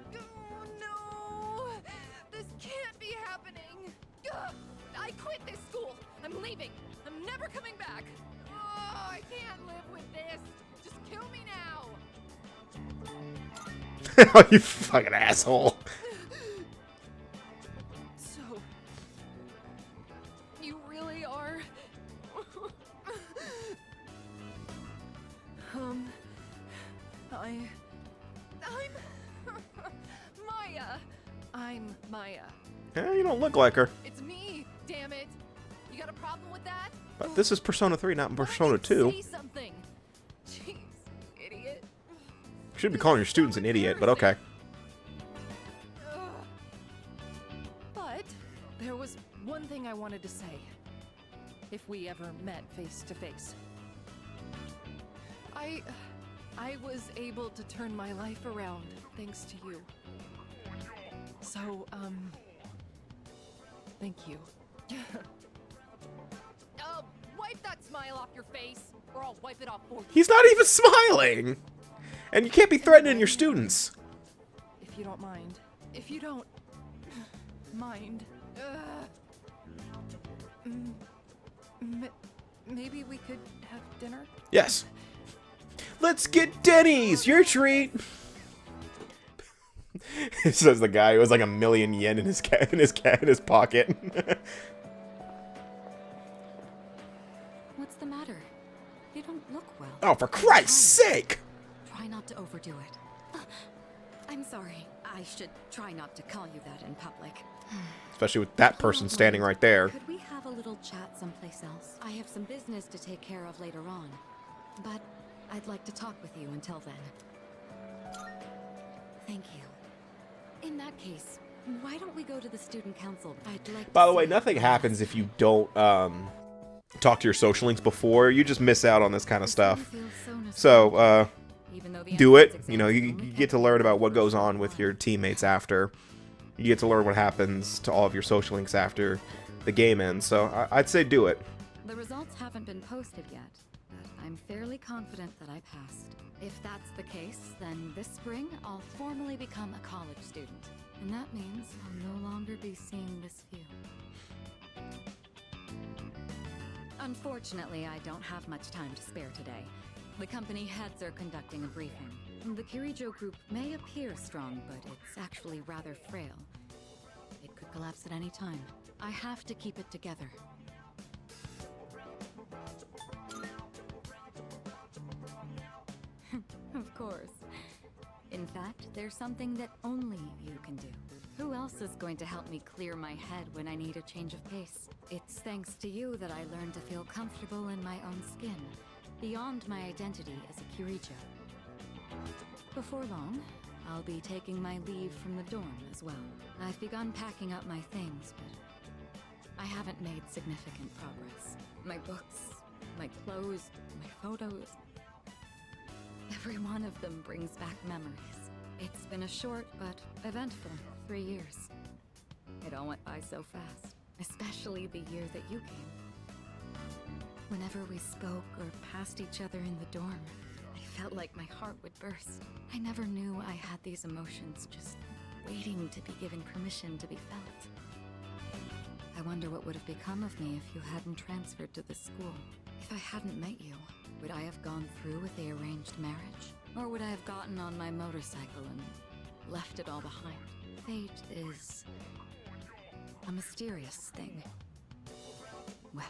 S9: Oh, no. This can't be happening. I quit this school. I'm leaving. I'm never coming back. Oh, I can't live with this. Just kill me now.
S1: Oh, you fucking asshole.
S9: So, you really are? I'm Maya. I'm Maya.
S1: Yeah, you don't look like her.
S9: It's me, damn it. You got a problem with that?
S1: But this is Persona 3, not Persona
S9: Why
S1: 2.
S9: say something. Jeez, idiot.
S1: You should be calling your students an idiot, but okay.
S9: Ugh. But there was one thing I wanted to say. If we ever met face to face. I was able to turn my life around thanks to you. So, thank you. Wipe that smile off your face, or I'll wipe it off for you.
S1: He's not even smiling. And you can't be threatening your students.
S9: If you don't mind. If you don't mind. Maybe we could have dinner?
S1: Yes. Let's get Denny's. Your treat. Says the guy who has like 1,000,000 yen in his pocket.
S11: What's the matter? You don't look well.
S1: Oh, for Christ's sake!
S11: Try not to overdo it. I'm sorry. I should try not to call you that in public.
S1: Especially with that person standing right there.
S11: Could we have a little chat someplace else? I have some business to take care of later on. But I'd like to talk with you until then. Thank you. In that case, why don't we go to the student council? I'd like
S1: By
S11: to
S1: the way,
S11: see-
S1: nothing happens if you don't talk to your social links before. You just miss out on this kind of stuff. So,
S11: Even though the
S1: do it.
S11: entrance
S1: You know, you
S11: exams only
S1: get to
S11: kept
S1: learn
S11: for
S1: about what
S11: 5
S1: goes
S11: hours
S1: on
S11: at
S1: with
S11: a
S1: your
S11: time.
S1: teammates after. You get to learn what happens to all of your social links after the game ends. So I'd say do it.
S11: The results haven't been posted yet, but I'm fairly confident that I passed. If that's the case, then this spring I'll formally become a college student. And that means I'll no longer be seeing this view. Unfortunately, I don't have much time to spare today. The company heads are conducting a briefing. The Kirijo group may appear strong, but it's actually rather frail. It could collapse at any time. I have to keep it together. Of course. In fact, there's something that only you can do. Who else is going to help me clear my head when I need a change of pace? It's thanks to you that I learned to feel comfortable in my own skin, beyond my identity as a Kirijo. Before long, I'll be taking my leave from the dorm as well. I've begun packing up my things, but I haven't made significant progress. My books, my clothes, my photos, every one of them brings back memories. It's been a short but eventful 3 years. It all went by so fast, especially the year that you came. Whenever we spoke or passed each other in the dorm, I felt like my heart would burst. I never knew I had these emotions just waiting to be given permission to be felt. I wonder what would have become of me if you hadn't transferred to this school. If I hadn't met you, would I have gone through with the arranged marriage? Or would I have gotten on my motorcycle and left it all behind? Fate is a mysterious thing. Well,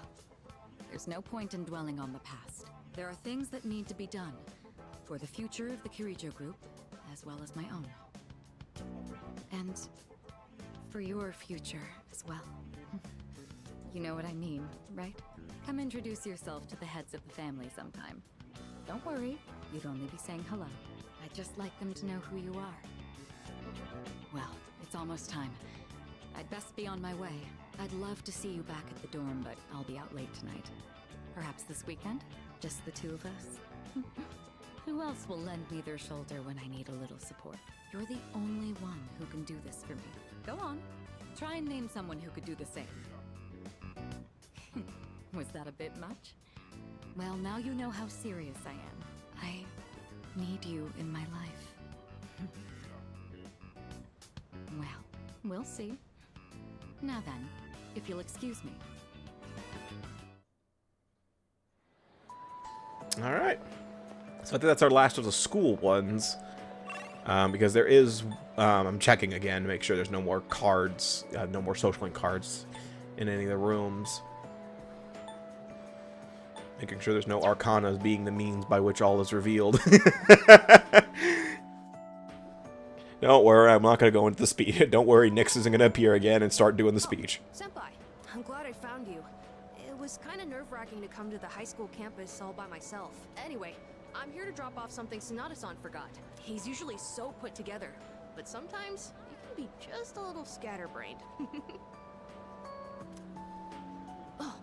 S11: there's no point in dwelling on the past. There are things that need to be done for the future of the Kirijo group, as well as my own. And for your future as well. You know what I mean, right? Come introduce yourself to the heads of the family sometime. Don't worry, you'd only be saying hello. I'd just like them to know who you are. Well, it's almost time. I'd best be on my way. I'd love to see you back at the dorm, but I'll be out late tonight. Perhaps this weekend? Just the two of us? Who else will lend me their shoulder when I need a little support? You're the only one who can do this for me. Go on. Try and name someone who could do the same. Was that a bit much? Well, now you know how serious I am. I need you in my life. Well, we'll see. Now then, if you'll excuse me.
S1: All right. So I think that's our last of the school ones. Because there is... I'm checking again to make sure there's no more cards, no more social link cards in any of the rooms. Making sure there's no arcanas being the means by which all is revealed. Don't worry, I'm not going to go into the speech. Don't worry, Nix isn't going to appear again and start doing the speech.
S12: Senpai, I'm glad I found you. It was kind of nerve-wracking to come to the high school campus all by myself. Anyway, I'm here to drop off something Sonata-san forgot. He's usually so put together, but sometimes he can be just a little scatterbrained. Oh.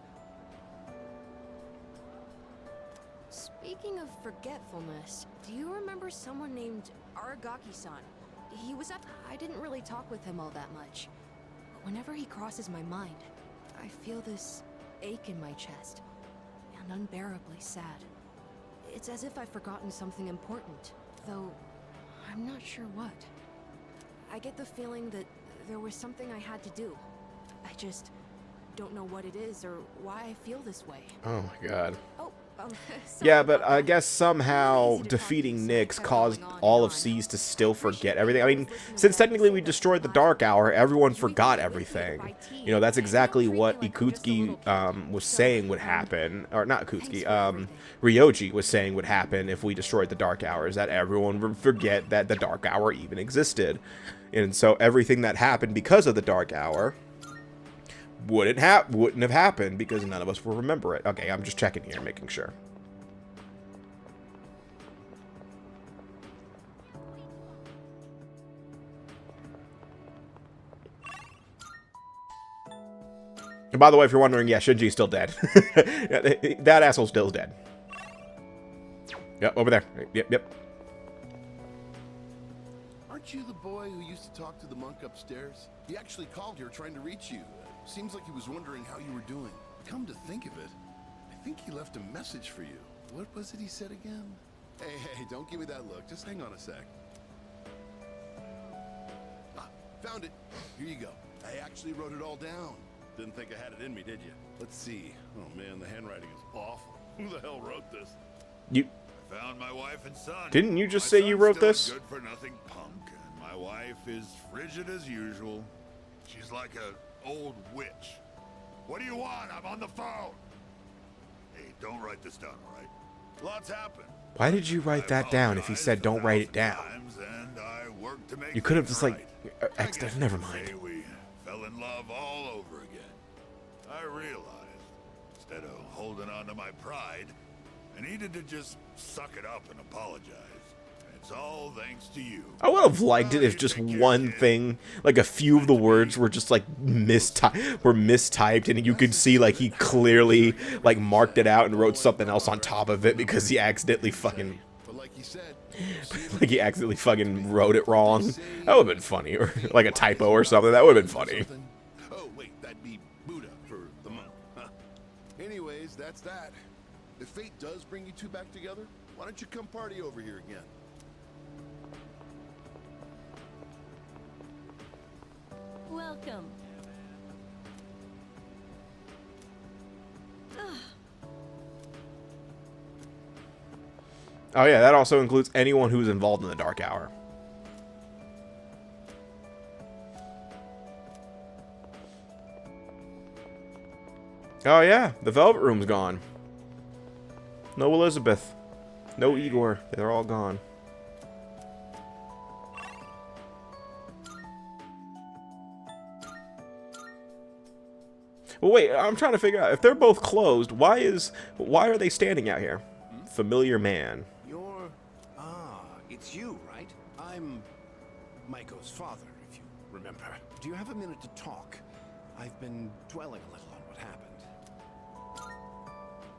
S12: Speaking of forgetfulness, do you remember someone named Aragaki-san? He was at... I didn't really talk with him all that much. But whenever he crosses my mind, I feel this ache in my chest, and unbearably sad. It's as if I've forgotten something important, though I'm not sure what. I get the feeling that there was something I had to do. I just don't know what it is or why I feel this way.
S1: Oh my god.
S12: Oh,
S1: yeah, but I guess somehow defeating Nix caused all of C's to still forget everything. I mean, since technically we destroyed the Dark Hour, everyone forgot everything. You know, that's exactly what Ikutsuki was saying would happen. Or not Ikutsuki, Ryoji was saying would happen if we destroyed the Dark Hour, is that everyone would forget that the Dark Hour even existed. And so everything that happened because of the Dark Hour wouldn't have happened because none of us will remember it. Okay, I'm just checking here, making sure. And by the way, if you're wondering, yeah, Shinji's still dead. That asshole's still dead. Yep, over there. Yep.
S13: Aren't you the boy who used to talk to the monk upstairs? He actually called here trying to reach you. Seems like he was wondering how you were doing. Come to think of it, I think he left a message for you. What was it he said again? Hey, don't give me that look. Just hang on a sec. Ah, Found it. Here you go. I actually wrote it all down. Didn't think I had it in me, did you? Let's see. Oh man, the handwriting is awful. Who the hell wrote this?
S1: You
S7: I found my wife and son.
S1: didn't you just
S7: My
S1: say you
S7: son's
S1: wrote
S7: still a
S1: this?
S7: good-for-nothing punk, and my wife is frigid as usual. She's like an old witch. What do you want? I'm on the phone. Hey, don't write this down, all right? Lots happened.
S1: Why did you write that down if he said don't write it down? You could have just like never mind.
S7: We fell in love all over again. I realized instead of holding on to my pride, I needed to just suck it up and apologize. It's all thanks to you.
S1: I would have liked it if just one thing, like a few of the words were just like mistyped, and you could see like he clearly like marked it out and wrote something else on top of it because he accidentally fucking wrote it wrong. That would have been funny, or like a typo or something. That would have been funny.
S13: Oh wait, that'd be Buddha for the monk. Huh. Anyways, that's that. If fate does bring you two back together, why don't you come party over here again?
S10: Welcome.
S1: Oh yeah, that also includes anyone who's involved in the Dark Hour. Oh yeah, the Velvet Room's gone. No Elizabeth. No Igor. They're all gone. Well, wait, I'm trying to figure out if they're both closed. Why are they standing out here? Familiar man.
S14: It's you, right? I'm Maiko's father, if you remember. Do you have a minute to talk? I've been dwelling a little on what happened.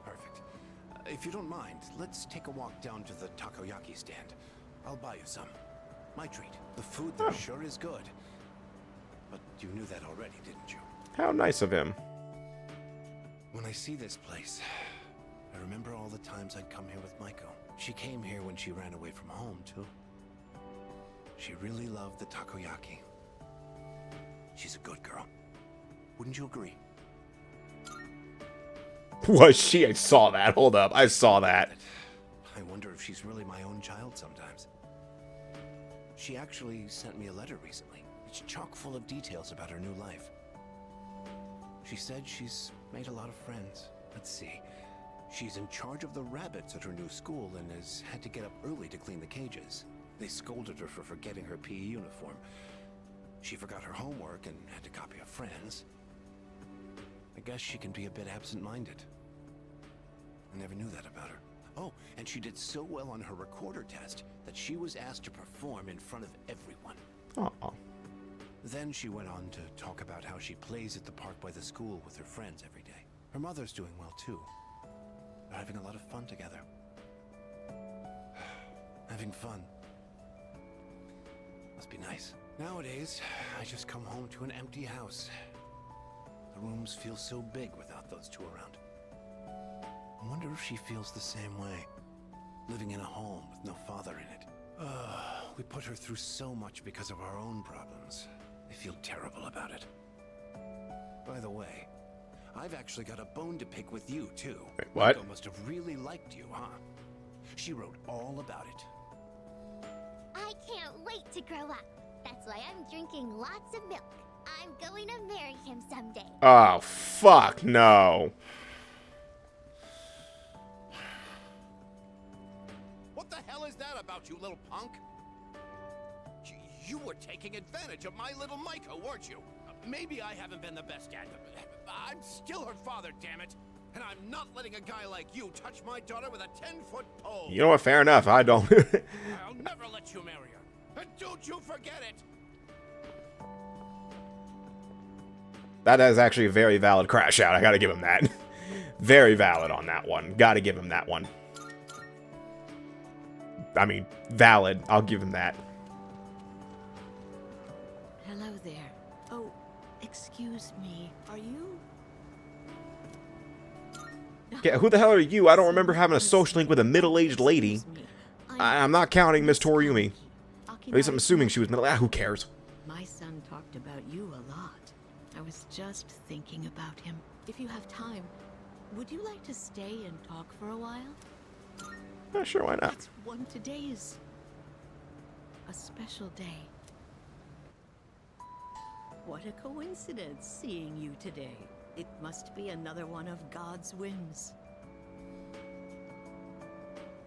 S14: Perfect. If you don't mind, let's take a walk down to the takoyaki stand. I'll buy you some. My treat. The food there sure is good. But you knew that already, didn't you?
S1: How nice of him.
S14: When I see this place, I remember all the times I'd come here with Maiko. She came here when she ran away from home, too. She really loved the takoyaki. She's a good girl. Wouldn't you agree?
S1: Was she? I saw that. Hold up. I saw that.
S14: I wonder if she's really my own child sometimes. She actually sent me a letter recently. It's chock full of details about her new life. She said she's made a lot of friends. Let's see. She's in charge of the rabbits at her new school and has had to get up early to clean the cages. They scolded her for forgetting her PE uniform. She forgot her homework and had to copy a friend's. I guess she can be a bit absent-minded. I never knew that about her. Oh, and she did so well on her recorder test that she was asked to perform in front of everyone.
S1: Uh-oh.
S14: Then she went on to talk about how she plays at the park by the school with her friends every day. Her mother's doing well, too. They're having a lot of fun together. Having fun. Must be nice. Nowadays, I just come home to an empty house. The rooms feel so big without those two around. I wonder if she feels the same way. Living in a home with no father in it. We put her through so much because of our own problems. I feel terrible about it. By the way, I've actually got a bone to pick with you, too.
S1: Wait, what?
S14: Maiko must have really liked you, huh? She wrote all about it.
S6: I can't wait to grow up. That's why I'm drinking lots of milk. I'm going to marry him someday.
S1: Oh, fuck no.
S14: What the hell is that about, you little punk? You were taking advantage of my little Maiko, weren't you? Maybe I haven't been the best at it. I'm still her father, damn it. And I'm not letting a guy like you touch my daughter with a 10-foot pole.
S1: You know what? Fair enough. I don't.
S14: I'll never let you marry her. And don't you forget it.
S1: That is actually a very valid crash out. I gotta give him that. Very valid on that one. Gotta give him that one. I mean, valid. I'll give him that.
S11: Hello there. Oh, excuse me. Are you?
S1: Yeah, who the hell are you? I don't remember having a social link with a middle-aged lady. I'm not counting Miss Toriumi. At least I'm assuming she was middle. Who cares?
S15: My son talked about you a lot. I was just thinking about him. If you have time, would you like to stay and talk for a while?
S1: Sure, why not?
S15: That's one. Today is a special day. What a coincidence seeing you today. It must be another one of God's whims.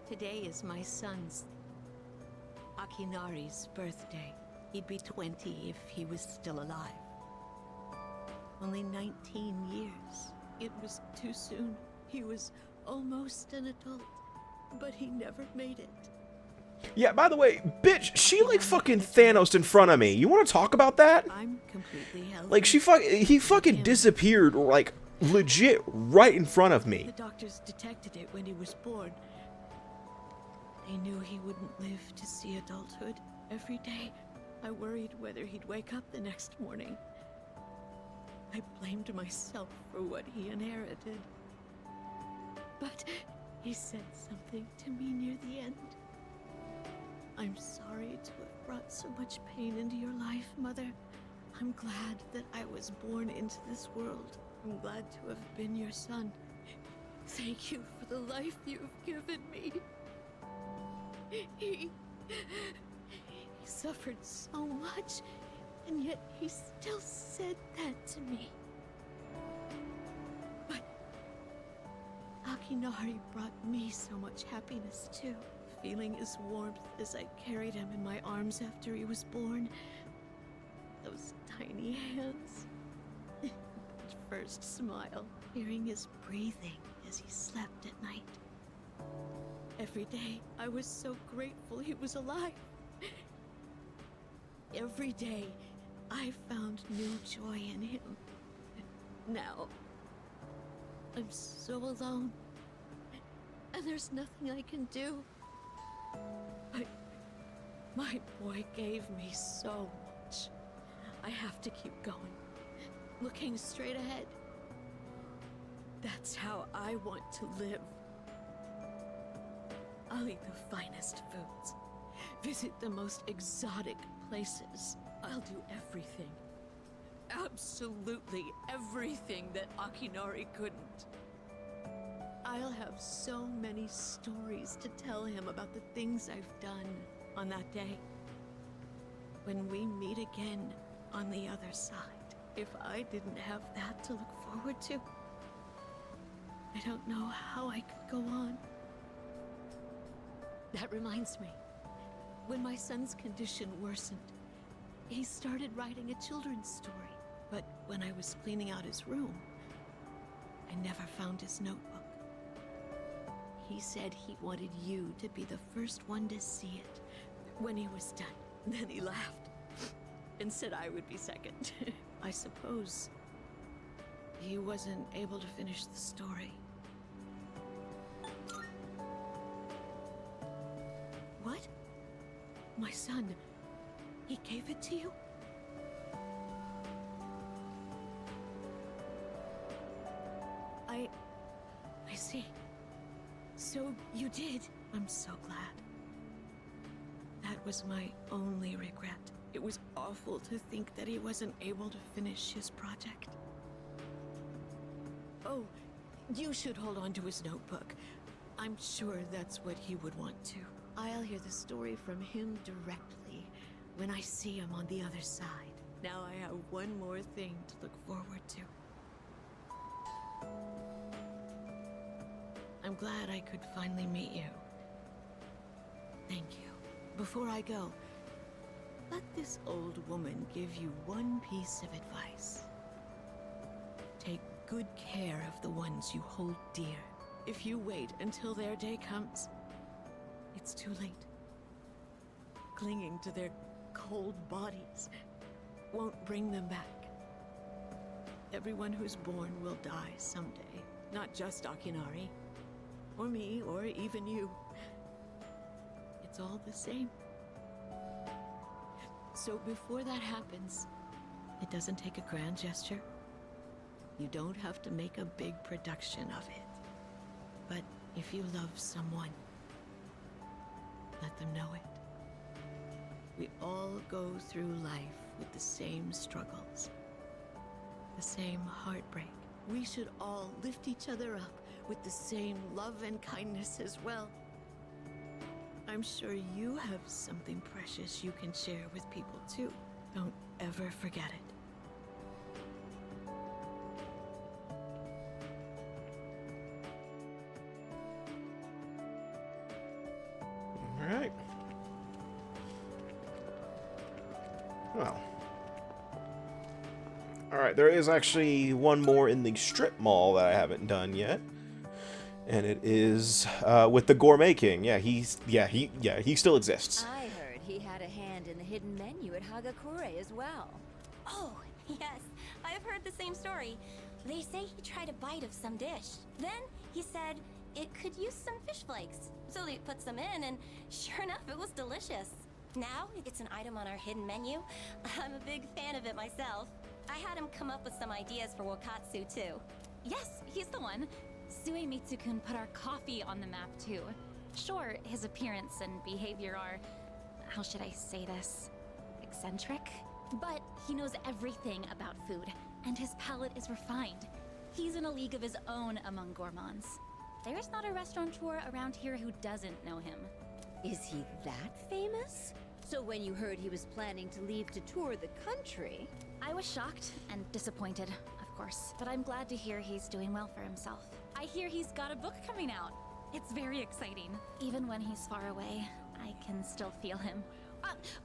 S15: Today is my son's, Akinari's, birthday. He'd be 20 if he was still alive. Only 19 years. It was too soon. He was almost an adult, but he never made it.
S1: Yeah, by the way, bitch, she like fucking Thanos in front of me. You want to talk about that?
S15: I'm completely healthy.
S1: Like he fucking disappeared like legit right in front of me.
S15: The doctors detected it when he was born. They knew he wouldn't live to see adulthood. Every day, I worried whether he'd wake up the next morning. I blamed myself for what he inherited. But he said something to me near the end. I'm sorry to have brought so much pain into your life, Mother. I'm glad that I was born into this world. I'm glad to have been your son. Thank you for the life you've given me. He suffered so much, and yet he still said that to me. But Akinari brought me so much happiness too. Feeling his warmth as I carried him in my arms after he was born. Those tiny hands. That first smile. Hearing his breathing as he slept at night. Every day, I was so grateful he was alive. Every day, I found new joy in him. Now, I'm so alone. And there's nothing I can do. But my boy gave me so much. I have to keep going. Looking straight ahead. That's how I want to live. I'll eat the finest foods. Visit the most exotic places. I'll do everything. Absolutely everything that Akinari couldn't. I'll have so many stories to tell him about the things I've done on that day. When we meet again on the other side, if I didn't have that to look forward to, I don't know how I could go on. That reminds me, when my son's condition worsened, he started writing a children's story. But when I was cleaning out his room, I never found his notebook. He said he wanted you to be the first one to see it when he was done. Then he laughed and said I would be second. I suppose he wasn't able to finish the story. What? My son, he gave it to you? I see. So you did. I'm so glad. That was my only regret. It was awful to think that he wasn't able to finish his project. Oh, you should hold on to his notebook. I'm sure that's what he would want to. I'll hear the story from him directly when I see him on the other side. Now I have one more thing to look forward to. I'm glad I could finally meet you. Thank you. Before I go, let this old woman give you one piece of advice. Take good care of the ones you hold dear. If you wait until their day comes, it's too late. Clinging to their cold bodies won't bring them back. Everyone who's born will die someday. Not just Akinari, or me, or even you. It's all the same. So before that happens, it doesn't take a grand gesture. You don't have to make a big production of it. But if you love someone, let them know it. We all go through life with the same struggles, the same heartbreak. We should all lift each other up with the same love and kindness as well. I'm sure you have something precious you can share with people too. Don't ever forget it.
S1: Alright. Well. Alright, there is actually one more in the strip mall that I haven't done yet. And it is with the Gourmet King. Yeah, he still exists.
S16: I heard he had a hand in the hidden menu at Hagakure as well.
S6: Oh, yes. I've heard the same story. They say he tried a bite of some dish. Then he said it could use some fish flakes. So they put some in, and sure enough, it was delicious. Now it's an item on our hidden menu. I'm a big fan of it myself. I had him come up with some ideas for Wakatsu, too.
S17: Yes, he's the one. Suemitsu-kun put our coffee on the map, too. Sure, his appearance and behavior are, how should I say this, eccentric? But he knows everything about food, and his palate is refined. He's in a league of his own among gourmands. There's not a restaurateur around here who doesn't know him.
S16: Is he that famous? So when you heard he was planning to leave to tour the country...
S17: I was shocked and disappointed, of course, but I'm glad to hear he's doing well for himself. I hear he's got a book coming out. It's very exciting. Even when he's far away, I can still feel him.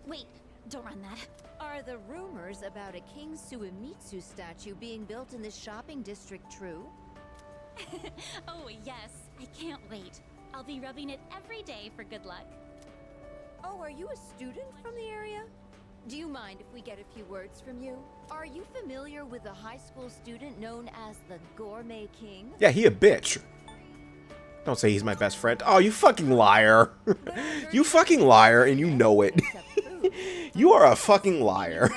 S17: Wait, don't run that.
S16: Are the rumors about a King Suemitsu statue being built in this shopping district true?
S17: Oh, yes. I can't wait. I'll be rubbing it every day for good luck.
S16: Oh, are you a student from the area? Do you mind if we get a few words from you? Are you familiar with a high school student known as the Gourmet King?
S1: Yeah, he a bitch. Don't say he's my best friend. Oh, you fucking liar. You fucking liar, and you know it. You are a fucking liar.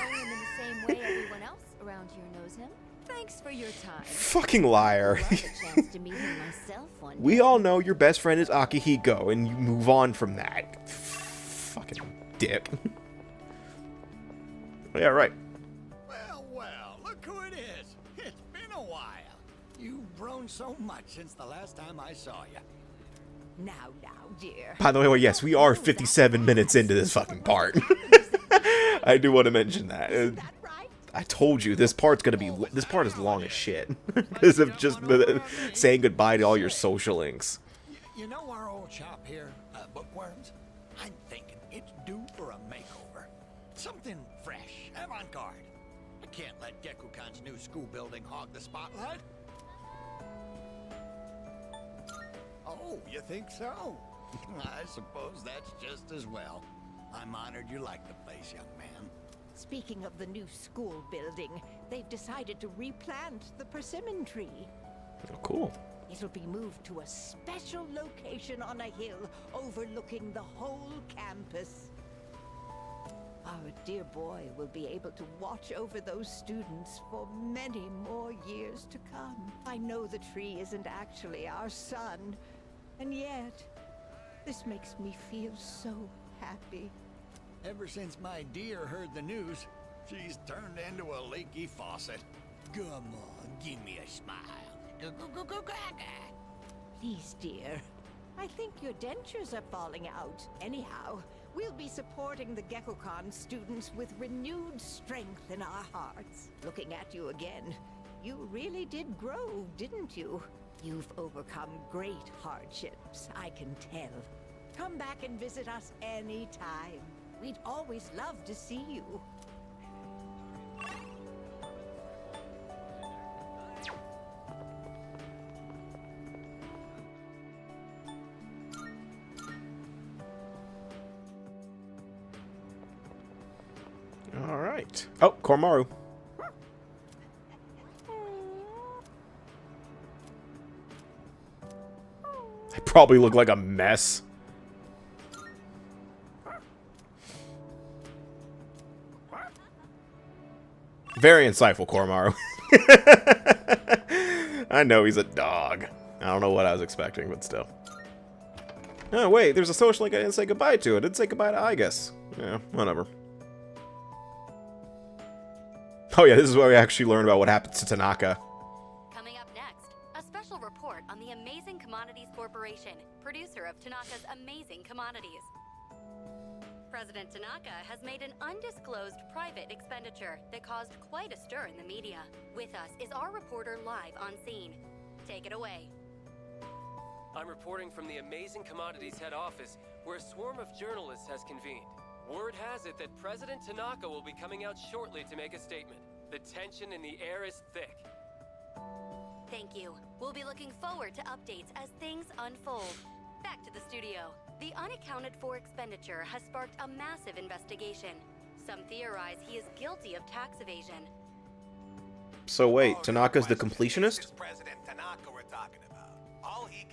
S16: Thanks for your time.
S1: Fucking liar. We all know your best friend is Akihiko, and you move on from that. Fucking dick. Yeah, right.
S18: Well, look who it is. It's been a while. You've grown so much since the last time I saw you.
S16: Now, dear.
S1: By the way, well, yes, we are 57 minutes into this fucking part. I do want to mention that. I told you this part's gonna be. This part is long as shit because of just saying goodbye to all your social links.
S18: You know our old shop here, Bookworms? I'm thinking it's due for a makeover. Something fresh, avant-garde. I can't let Gekukan's new school building hog the spotlight. Oh, you think so? I suppose that's just as well. I'm honored you like the place, young man.
S19: Speaking of the new school building, they've decided to replant the persimmon tree.
S1: Oh, cool.
S19: It'll be moved to a special location on a hill overlooking the whole campus. Our dear boy will be able to watch over those students for many more years to come. I know the tree isn't actually our son, and yet, this makes me feel so happy.
S18: Ever since my dear heard the news, she's turned into a leaky faucet. Come on, give me a smile.
S19: Please, dear. I think your dentures are falling out. Anyhow, we'll be supporting the Gekukan students with renewed strength in our hearts. Looking at you again, you really did grow, didn't you? You've overcome great hardships, I can tell. Come back and visit us anytime. We'd always love to see you.
S1: All right. Oh, Kormaru. I probably look like a mess. Very insightful, Kormaru. I know he's a dog. I don't know what I was expecting, but still. Oh, wait, there's a social link I didn't say goodbye to. I didn't say goodbye to Igus. Yeah, whatever. Oh yeah, this is where we actually learn about what happened to Tanaka.
S20: Coming up next, a special report on the Amazing Commodities Corporation, producer of Tanaka's Amazing Commodities. President Tanaka has made an undisclosed private expenditure that caused quite a stir in the media. With us is our reporter live on scene. Take it away.
S8: I'm reporting from the Amazing Commodities head office, where a swarm of journalists has convened. Word has it that President Tanaka will be coming out shortly to make a statement. The tension in the air is thick.
S20: Thank you. We'll be looking forward to updates as things unfold. Back to the studio. The unaccounted for expenditure has sparked a massive investigation. Some theorize he is guilty of tax evasion.
S1: So wait, Tanaka's the completionist?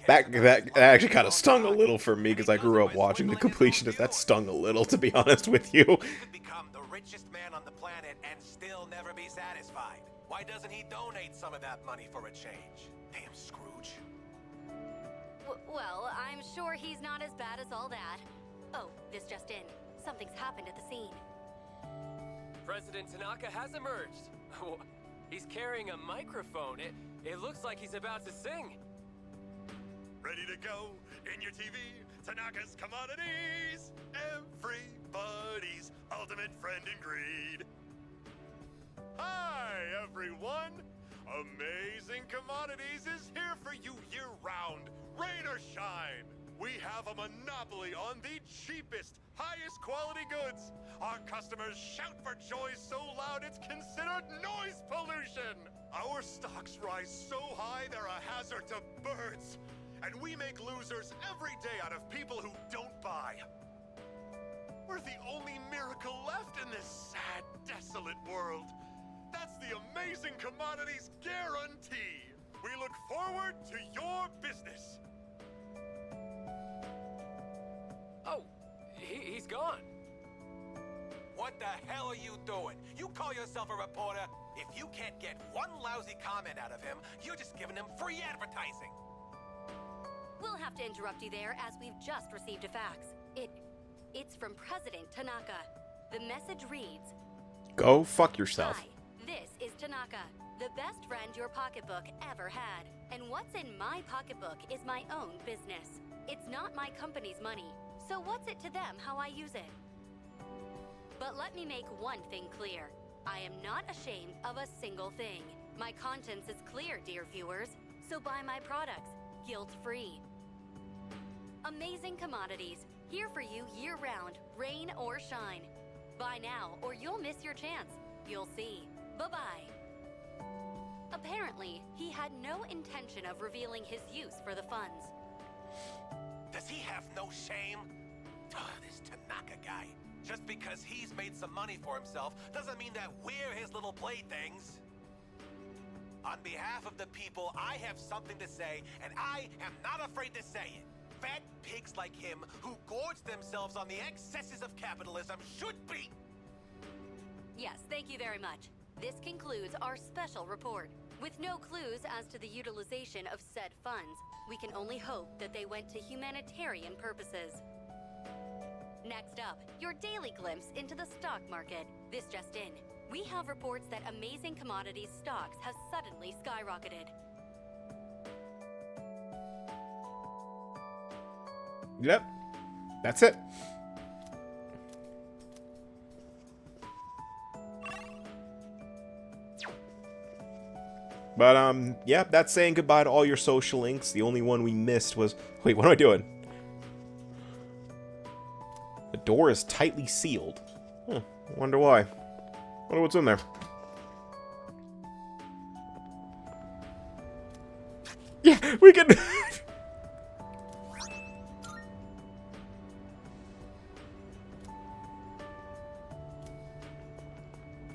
S1: That actually kind of stung a little for me because I grew up watching the completionist. That stung a little, to be honest with you.
S14: Become the richest man on the planet and still never be satisfied. Why doesn't he donate some of that money for a change? Damn Scrooge.
S20: Well, I'm sure he's not as bad as all that. Oh, this just in. Something's happened at the scene.
S8: President Tanaka has emerged. He's carrying a microphone. It looks like he's about to sing.
S21: Ready to go in your TV? Tanaka's Commodities! Everybody's ultimate friend in greed. Hi, everyone! Amazing Commodities is here for you year-round, rain or shine. We have a monopoly on the cheapest, highest quality goods. Our customers shout for joy so loud it's considered noise pollution. Our stocks rise so high they're a hazard to birds. And we make losers every day out of people who don't buy. We're the only miracle left in this sad, desolate world. That's the Amazing Commodities guarantee. We look forward to your business.
S8: Oh, he's gone.
S14: What the hell are you doing? You call yourself a reporter? If you can't get one lousy comment out of him, you're just giving him free advertising.
S20: We'll have to interrupt you there as we've just received a fax. It's from President Tanaka. The message reads,
S1: Go fuck yourself.
S20: Hi, this is Tanaka, the best friend your pocketbook ever had. And what's in my pocketbook is my own business. It's not my company's money, so what's it to them how I use it? But let me make one thing clear. I am not ashamed of a single thing. My conscience is clear, dear viewers, so buy my products, guilt-free. Amazing Commodities, here for you year-round, rain or shine. Buy now, or you'll miss your chance. You'll see. Bye-bye. Apparently, he had no intention of revealing his use for the funds.
S14: Does he have no shame? This Tanaka guy. Just because he's made some money for himself doesn't mean that we're his little playthings. On behalf of the people, I have something to say, and I am not afraid to say it. Fat pigs like him, who gorge themselves on the excesses of capitalism, should be...
S20: Yes, thank you very much. This concludes our special report. With no clues as to the utilization of said funds, we can only hope that they went to humanitarian purposes. Next up, your daily glimpse into the stock market. This just in. We have reports that Amazing Commodities stocks have suddenly skyrocketed.
S1: Yep. That's it. But, yeah, that's saying goodbye to all your social links. The only one we missed was... Wait, what am I doing? The door is tightly sealed. I wonder why. Wonder what's in there. Yeah, we can...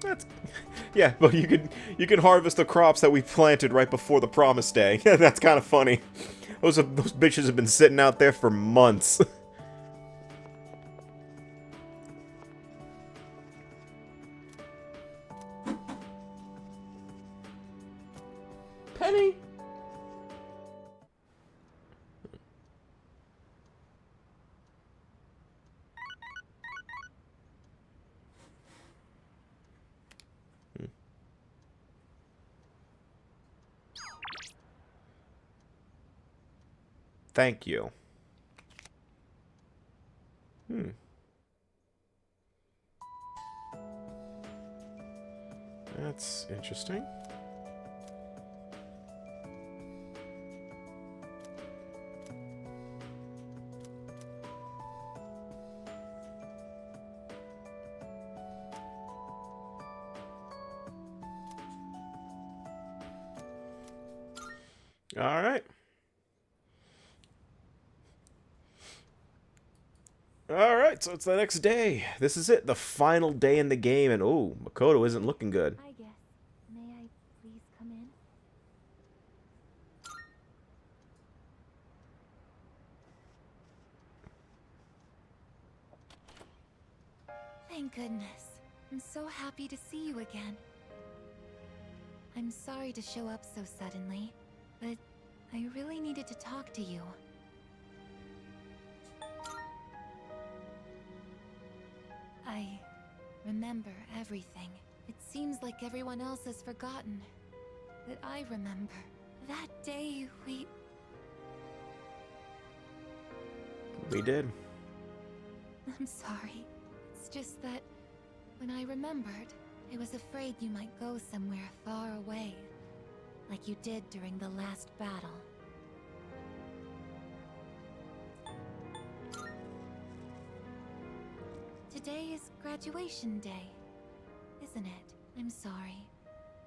S1: That's... Yeah, but you can harvest the crops that we planted right before the promise day. That's kind of funny. Those bitches have been sitting out there for months. Penny. Thank you. That's interesting. All right. All right, so it's the next day. This is it, the final day in the game, and oh, Makoto isn't looking good.
S6: I guess. May I please come in?
S11: Thank goodness. I'm so happy to see you again. I'm sorry to show up so suddenly, but I really needed to talk to you. I remember everything. It seems like everyone else has forgotten. But I remember. That day we
S1: did.
S11: I'm sorry. It's just that when I remembered, I was afraid you might go somewhere far away, like you did during the last battle. Today is graduation day, isn't it? I'm sorry.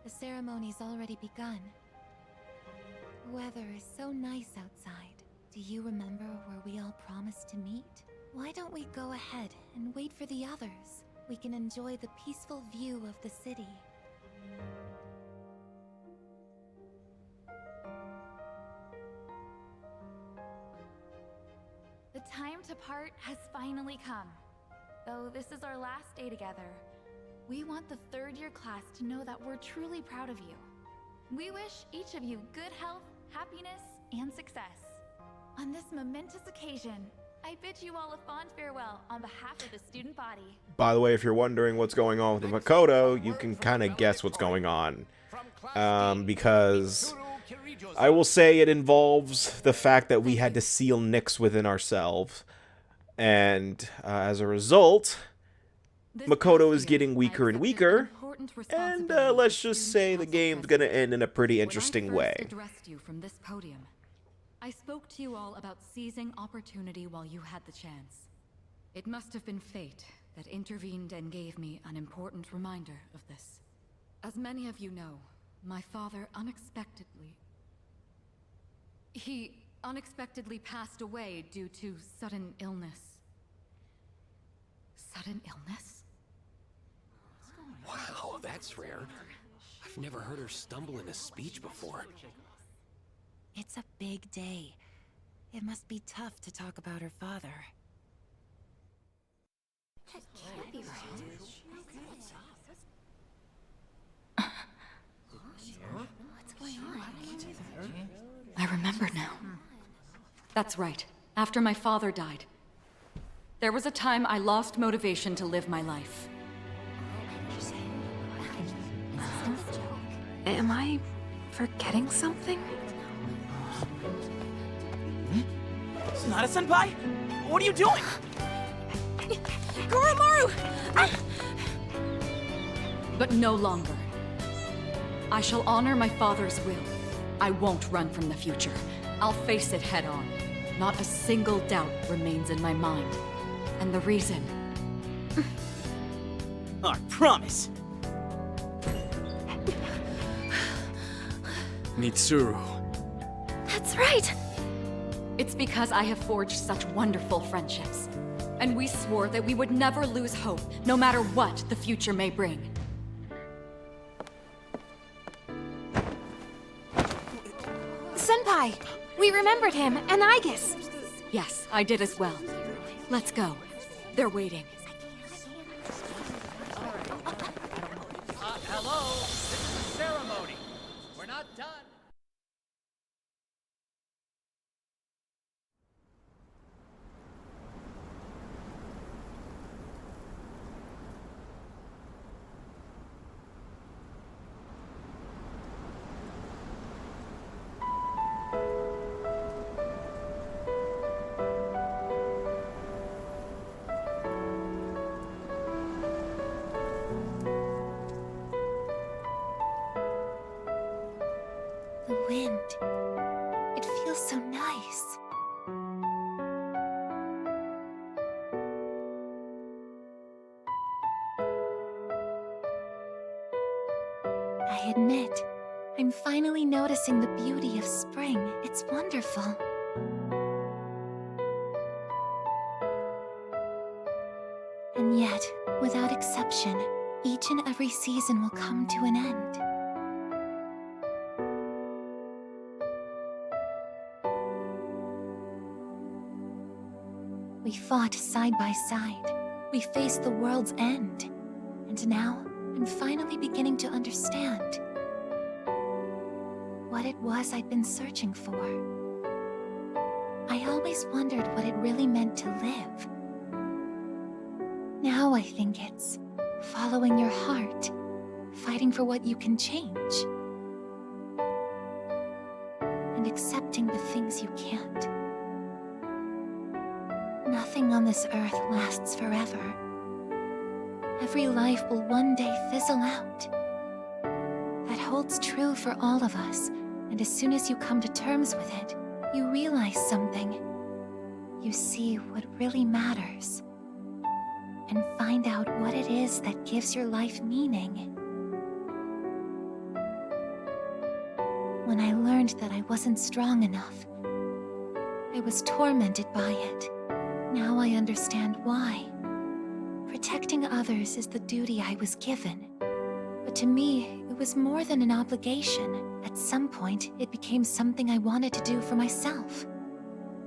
S11: The ceremony's already begun. The weather is so nice outside. Do you remember where we all promised to meet? Why don't we go ahead and wait for the others? We can enjoy the peaceful view of the city.
S17: The time to part has finally come. Though this is our last day together, we want the third-year class to know that we're truly proud of you. We wish each of you good health, happiness, and success. On this momentous occasion, I bid you all a fond farewell on behalf of the student body.
S1: By the way, if you're wondering what's going on with Makoto, you can kind of guess what's going on. Because I will say it involves the fact that we had to seal Nyx within ourselves. And as a result, Makoto is getting weaker and weaker. And let's just say the game's going to end in a pretty interesting way.
S11: Addressed you from this podium. I spoke to you all about seizing opportunity while you had the chance. It must have been fate that intervened and gave me an important reminder of this. As many of you know, my father unexpectedly passed away due to sudden illness. Sudden illness?
S14: Wow, that's rare. I've never heard her stumble in a speech before.
S11: It's a big day. It must be tough to talk about her father.
S6: That can't be right. What's going on?
S11: I remember now. That's right. After my father died, there was a time I lost motivation to live my life. Am I forgetting something?
S3: Sonata-senpai? What are you doing?
S11: Goromaru! But no longer. I shall honor my father's will. I won't run from the future. I'll face it head on. Not a single doubt remains in my mind. And the reason...
S3: I promise.
S14: Mitsuru.
S11: That's right! It's because I have forged such wonderful friendships. And we swore that we would never lose hope, no matter what the future may bring.
S4: Senpai! We remembered him, and Aigis!
S11: Yes, I did as well. Let's go. They're waiting.
S3: Hello? This is a ceremony. We're not done.
S6: The wind. It feels so nice. I admit, I'm finally noticing the beauty of spring. It's wonderful. And yet, without exception, each and every season will come to an end. We fought side by side. We faced the world's end. And now, I'm finally beginning to understand what it was I'd been searching for. I always wondered what it really meant to live. Now I think it's following your heart, fighting for what you can change, and accepting the things you can't. Nothing on this earth lasts forever. Every life will one day fizzle out. That holds true for all of us, and as soon as you come to terms with it, you realize something. You see what really matters, and find out what it is that gives your life meaning. When I learned that I wasn't strong enough, I was tormented by it. Now I understand why. Protecting others is the duty I was given. But to me, it was more than an obligation. At some point, it became something I wanted to do for myself.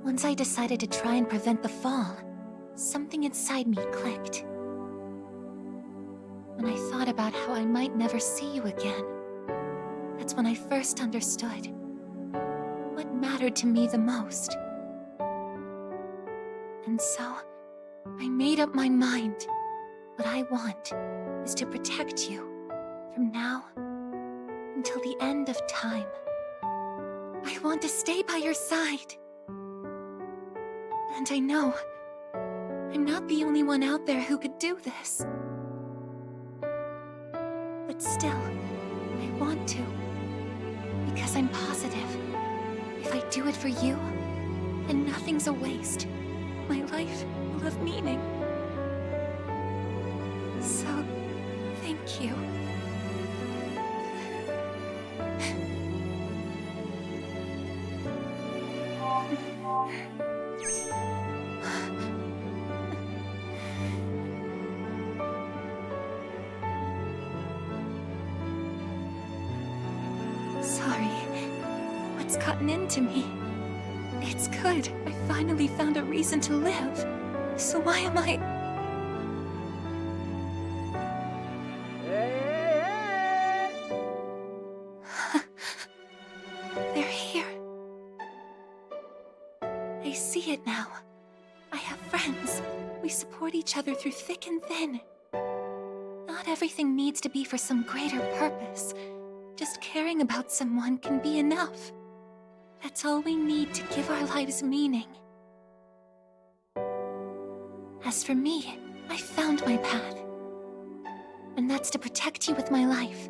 S6: Once I decided to try and prevent the fall, something inside me clicked. When I thought about how I might never see you again, that's when I first understood what mattered to me the most. And so, I made up my mind. What I want is to protect you from now until the end of time. I want to stay by your side. And I know I'm not the only one out there who could do this. But still, I want to. Because I'm positive, if I do it for you, then nothing's a waste. My life will have meaning. So, thank you. Sorry. What's gotten into me? It's good. I finally found a reason to live. So why am I... They're here. I see it now. I have friends. We support each other through thick and thin. Not everything needs to be for some greater purpose. Just caring about someone can be enough. That's all we need to give our lives meaning. As for me, I found my path. And that's to protect you with my life.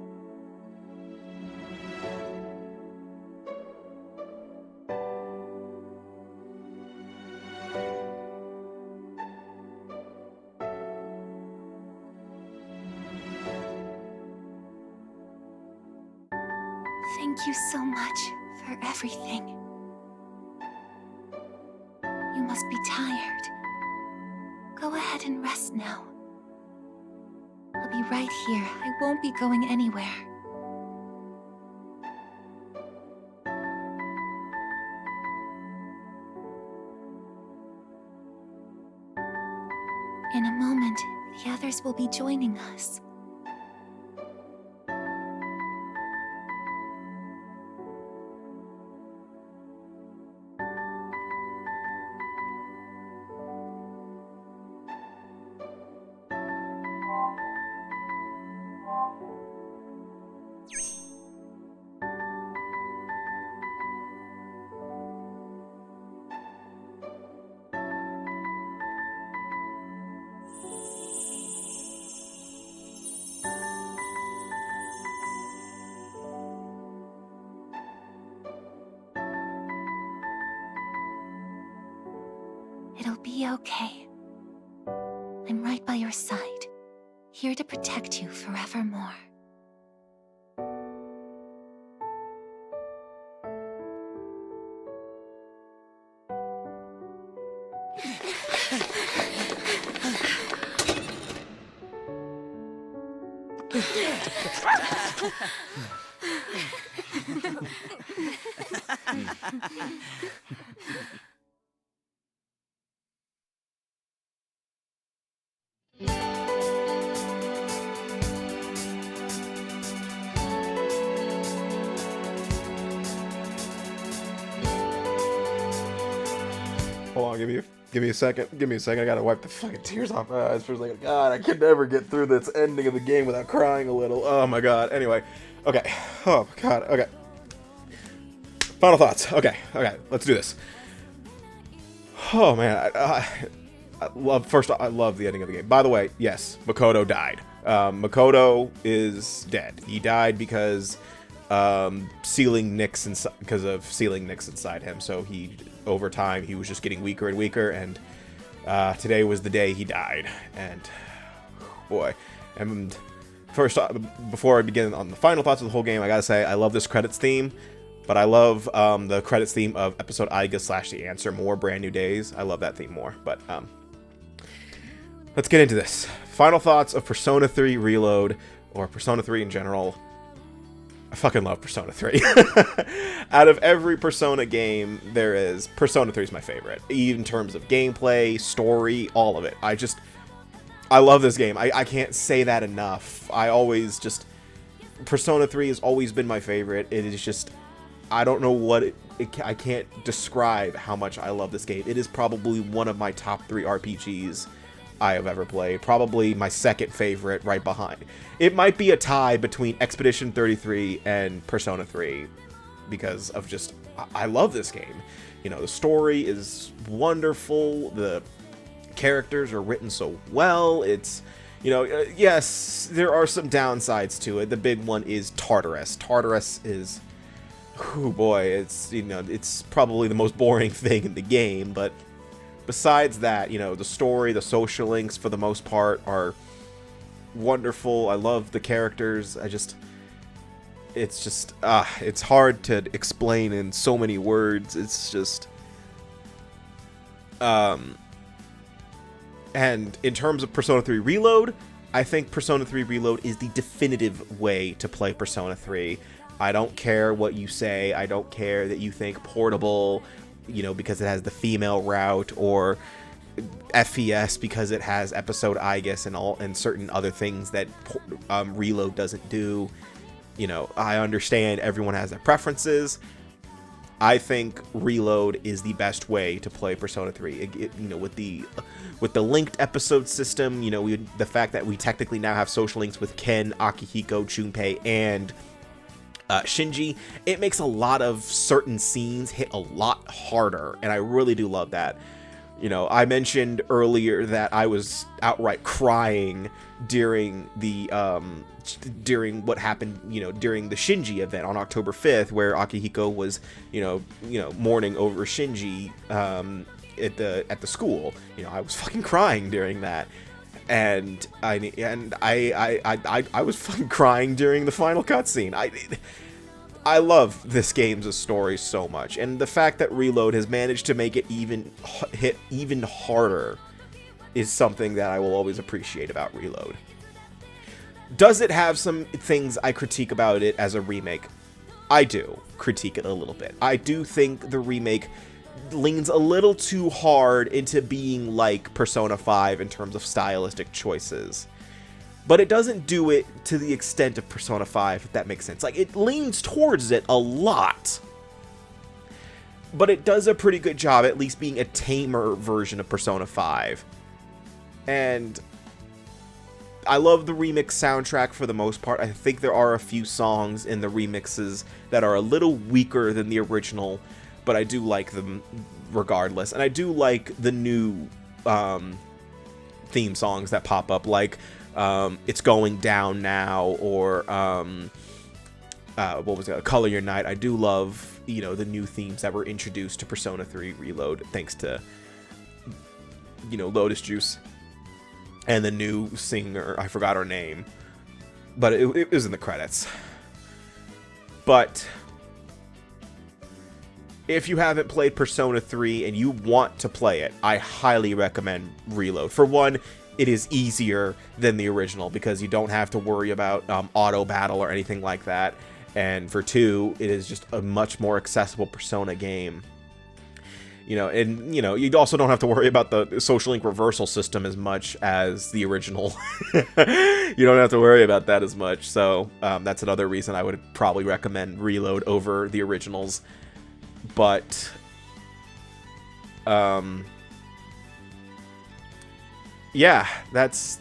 S6: Thank you so much for everything. You must be tired. Go ahead and rest now. I'll be right here. I won't be going anywhere. In a moment, the others will be joining us. It'll be okay. I'm right by your side, here to protect you forevermore.
S1: Hold on, give me a second. Give me a second. I gotta wipe the fucking tears off my eyes for a second. God, I can never get through this ending of the game without crying a little. Oh my god. Anyway, okay. Oh my god. Okay. Final thoughts. Okay. Let's do this. Oh man, I love the ending of the game. By the way, yes, Makoto died. Makoto is dead. He died because sealing nicks inside him. So over time he was just getting weaker and weaker, and today was the day he died. And boy, and first, before I begin on the final thoughts of the whole game, I gotta say I love this credits theme, but I love the credits theme of episode Aiga / The Answer more. Brand New Days. I love that theme more. But let's get into this. Final thoughts of Persona 3 Reload, or Persona 3 in general. I fucking love Persona 3. Out of every Persona game there is, Persona 3 is my favorite. In terms of gameplay, story, all of it. I love this game. I can't say that enough. Persona 3 has always been my favorite. It is just, I don't know what I can't describe how much I love this game. It is probably one of my top 3 RPGs I have ever played. Probably my second favorite, right behind. It might be a tie between Expedition 33 and Persona 3 because of just, I love this game. You know, the story is wonderful. The characters are written so well. It's, you know, yes, there are some downsides to it. The big one is Tartarus. Tartarus is, oh boy, it's, you know, it's probably the most boring thing in the game, but besides that, you know, the story, the social links for the most part are wonderful. I love the characters. It's hard to explain in so many words. It's just, and in terms of Persona 3 Reload, I think Persona 3 Reload is the definitive way to play Persona 3. I don't care what you say. I don't care that you think portable, you know, because it has the female route, or FPS because it has episode Aiga and certain other things that Reload doesn't do. You know, I understand everyone has their preferences. I think Reload is the best way to play Persona 3. You know, with the linked episode system, you know, the fact that we technically now have social links with Ken, Akihiko, Junpei, and Shinji, it makes a lot of certain scenes hit a lot harder, and I really do love that. You know, I mentioned earlier that I was outright crying during the what happened, you know, during the Shinji event on October 5th, where Akihiko was, you know, mourning over Shinji at the school. You know, I was fucking crying during that. And I was fucking crying during the final cutscene. I love this game's story so much, and the fact that Reload has managed to make it hit even harder is something that I will always appreciate about Reload. Does it have some things I critique about it as a remake? I do critique it a little bit. I do think the remake leans a little too hard into being like Persona 5 in terms of stylistic choices. But it doesn't do it to the extent of Persona 5, if that makes sense. Like, it leans towards it a lot. But it does a pretty good job at least being a tamer version of Persona 5. And I love the remix soundtrack for the most part. I think there are a few songs in the remixes that are a little weaker than the original, but I do like them regardless. And I do like the new theme songs that pop up, like It's Going Down Now, or what was it, Color Your Night. I do love, you know, the new themes that were introduced to Persona 3 Reload thanks to you know, Lotus Juice. And the new singer, I forgot her name. But it was in the credits. But if you haven't played Persona 3 and you want to play it, I highly recommend Reload. For one, it is easier than the original because you don't have to worry about auto battle or anything like that. And for two, it is just a much more accessible Persona game. You know, and, you know, you also don't have to worry about the social link reversal system as much as the original. You don't have to worry about that as much. So that's another reason I would probably recommend Reload over the originals. But yeah, that's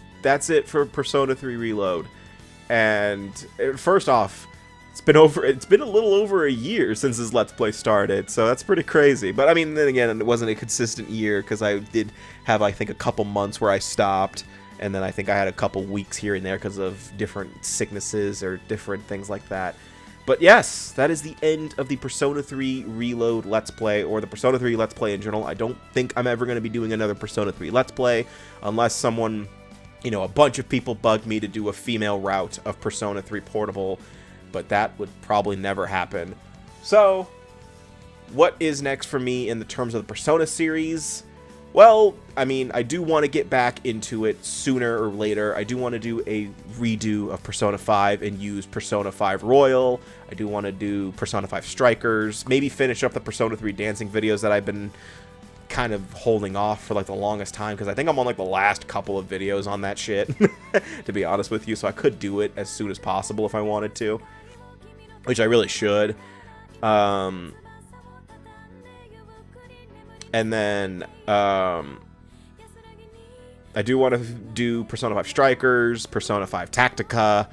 S1: it for Persona 3 Reload. And first off, it's been a little over a year since this Let's Play started, so that's pretty crazy. But I mean, then again, it wasn't a consistent year because I did have, I think, a couple months where I stopped, and then I think I had a couple weeks here and there because of different sicknesses or different things like that. But yes, that is the end of the Persona 3 Reload Let's Play, or the Persona 3 Let's Play in general. I don't think I'm ever going to be doing another Persona 3 Let's Play unless someone, you know, a bunch of people bug me to do a female route of Persona 3 Portable, but that would probably never happen. So, what is next for me in the terms of the Persona series? Well, I mean, I do want to get back into it sooner or later. I do want to do a redo of Persona 5 and use Persona 5 Royal. I do want to do Persona 5 Strikers. Maybe finish up the Persona 3 dancing videos that I've been kind of holding off for like the longest time, because I think I'm on like the last couple of videos on that shit, to be honest with you. So I could do it as soon as possible if I wanted to, which I really should. And then I do want to do Persona 5 Strikers, Persona 5 Tactica,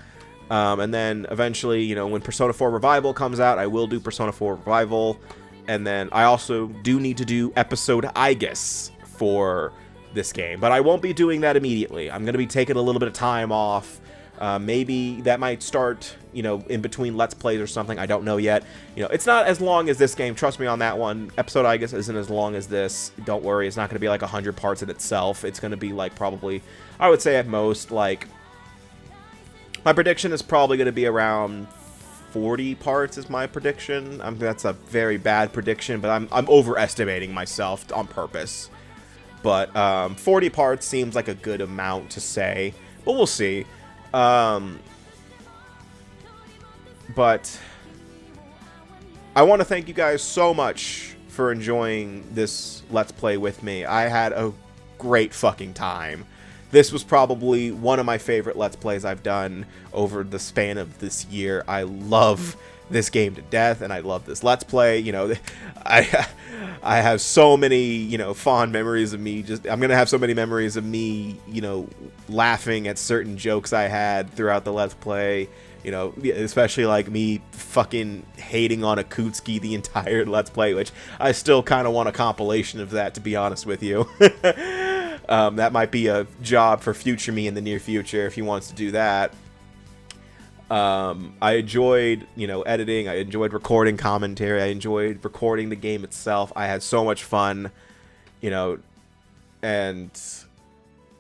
S1: and then eventually, you know, when Persona 4 Revival comes out, I will do Persona 4 Revival. And then I also do need to do Episode Igus for this game, but I won't be doing that immediately. I'm going to be taking a little bit of time off. Maybe that might start, you know, in between Let's Plays or something. I don't know yet. You know, it's not as long as this game. Trust me on that one. Episode Igus isn't as long as this. Don't worry. It's not going to be like 100 parts in itself. It's going to be like probably, I would say at most, like, my prediction is probably going to be around 40 parts is my prediction. That's a very bad prediction, but I'm overestimating myself on purpose. But 40 parts seems like a good amount to say, but we'll see. But I want to thank you guys so much for enjoying this Let's Play with me. I had a great fucking time. This was probably one of my favorite Let's Plays I've done over the span of this year. I love this game to death, and I love this Let's Play. You know, I have so many, you know, fond memories of me. I'm gonna have so many memories of me, you know, laughing at certain jokes I had throughout the Let's Play. You know, especially like me fucking hating on Akutsuki the entire Let's Play, which I still kind of want a compilation of that, to be honest with you. That might be a job for future me in the near future if he wants to do that. I enjoyed, you know, editing. I enjoyed recording commentary. I enjoyed recording the game itself. I had so much fun, you know, and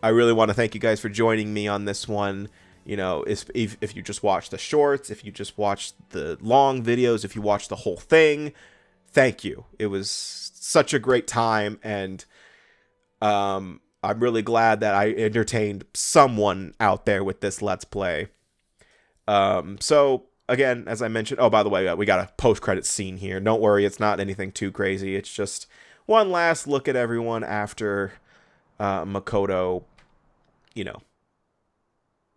S1: I really want to thank you guys for joining me on this one. You know, if you just watch the shorts, if you just watch the long videos, if you watch the whole thing, thank you. It was such a great time, and I'm really glad that I entertained someone out there with this Let's Play. So, again, as I mentioned, oh, by the way, we got a post-credits scene here. Don't worry, it's not anything too crazy. It's just one last look at everyone after Makoto, you know,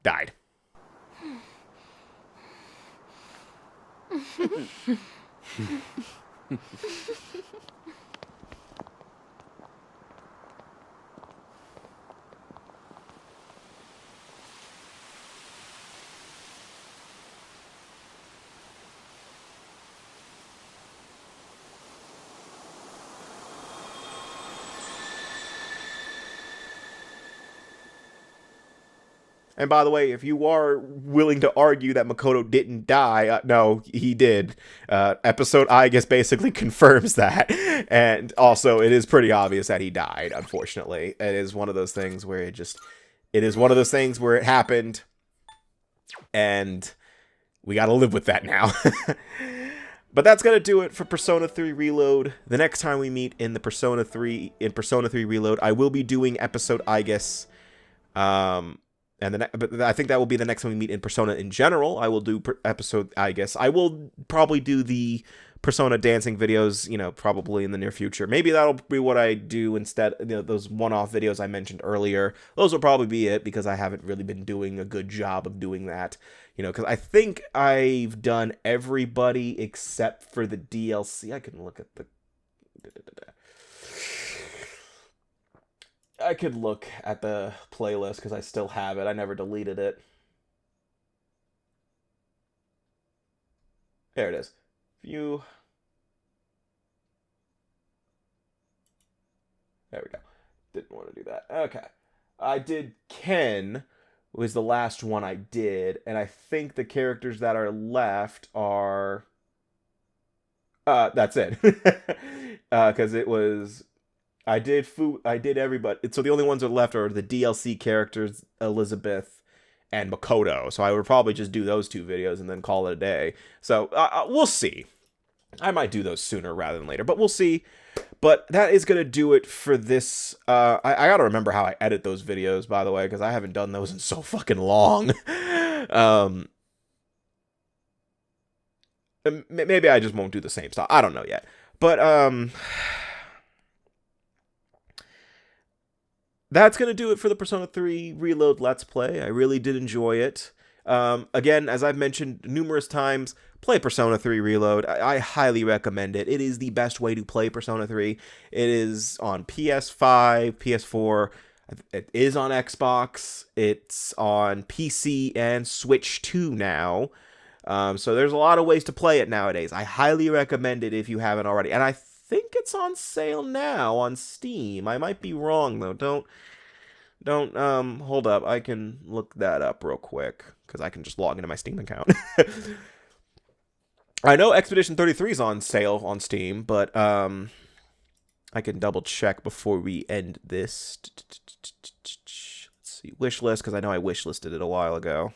S1: died. And by the way, if you are willing to argue that Makoto didn't die, no, he did. Episode I guess basically confirms that. And also, it is pretty obvious that he died, unfortunately. It is one of those things where it happened. And we gotta live with that now. But that's gonna do it for Persona 3 Reload. The next time we meet in Persona 3 Reload, I will be doing episode I guess. But I think that will be the next time we meet in Persona in general. I will do episode I guess. I will probably do the Persona dancing videos, probably in the near future. Maybe that'll be what I do instead. Those one-off videos I mentioned earlier. Those will probably be it because I haven't really been doing a good job of doing that. Because I think I've done everybody except for the DLC. I can look at the... I could look at the playlist because I still have it. I never deleted it. There it is. View. There we go. Didn't want to do that. Okay. I did Ken, was the last one I did, and I think the characters that are left are... that's it. Because it was... I did everybody. So the only ones that are left are the DLC characters, Elizabeth and Makoto. So I would probably just do those 2 videos and then call it a day. So we'll see. I might do those sooner rather than later, but we'll see. But that is going to do it for this. I got to remember how I edit those videos, by the way, because I haven't done those in so fucking long. Maybe I just won't do the same stuff. I don't know yet. But that's going to do it for the Persona 3 Reload Let's Play. I really did enjoy it. Again, as I've mentioned numerous times, play Persona 3 Reload. I highly recommend it. It is the best way to play Persona 3. It is on PS5, PS4. It is on Xbox. It's on PC and Switch 2 now. So there's a lot of ways to play it nowadays. I highly recommend it if you haven't already. And I think it's on sale now on Steam. I might be wrong though. Don't hold up. I can look that up real quick because I can just log into my Steam account. I know Expedition 33 is on sale on Steam, but I can double check before we end this. Let's see, wishlist, because I know I wishlisted it a while ago.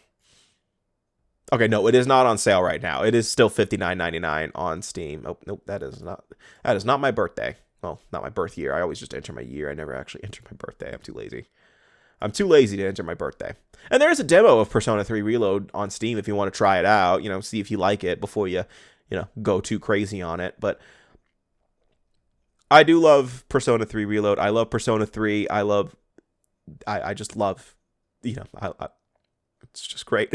S1: Okay, no, it is not on sale right now. It is still $59.99 on Steam. Oh, nope, that is not my birthday. Well, not my birth year. I always just enter my year. I never actually enter my birthday. I'm too lazy. I'm too lazy to enter my birthday. And there is a demo of Persona 3 Reload on Steam if you want to try it out, see if you like it before you, go too crazy on it. But I do love Persona 3 Reload. I love Persona 3. I just love, it's just great.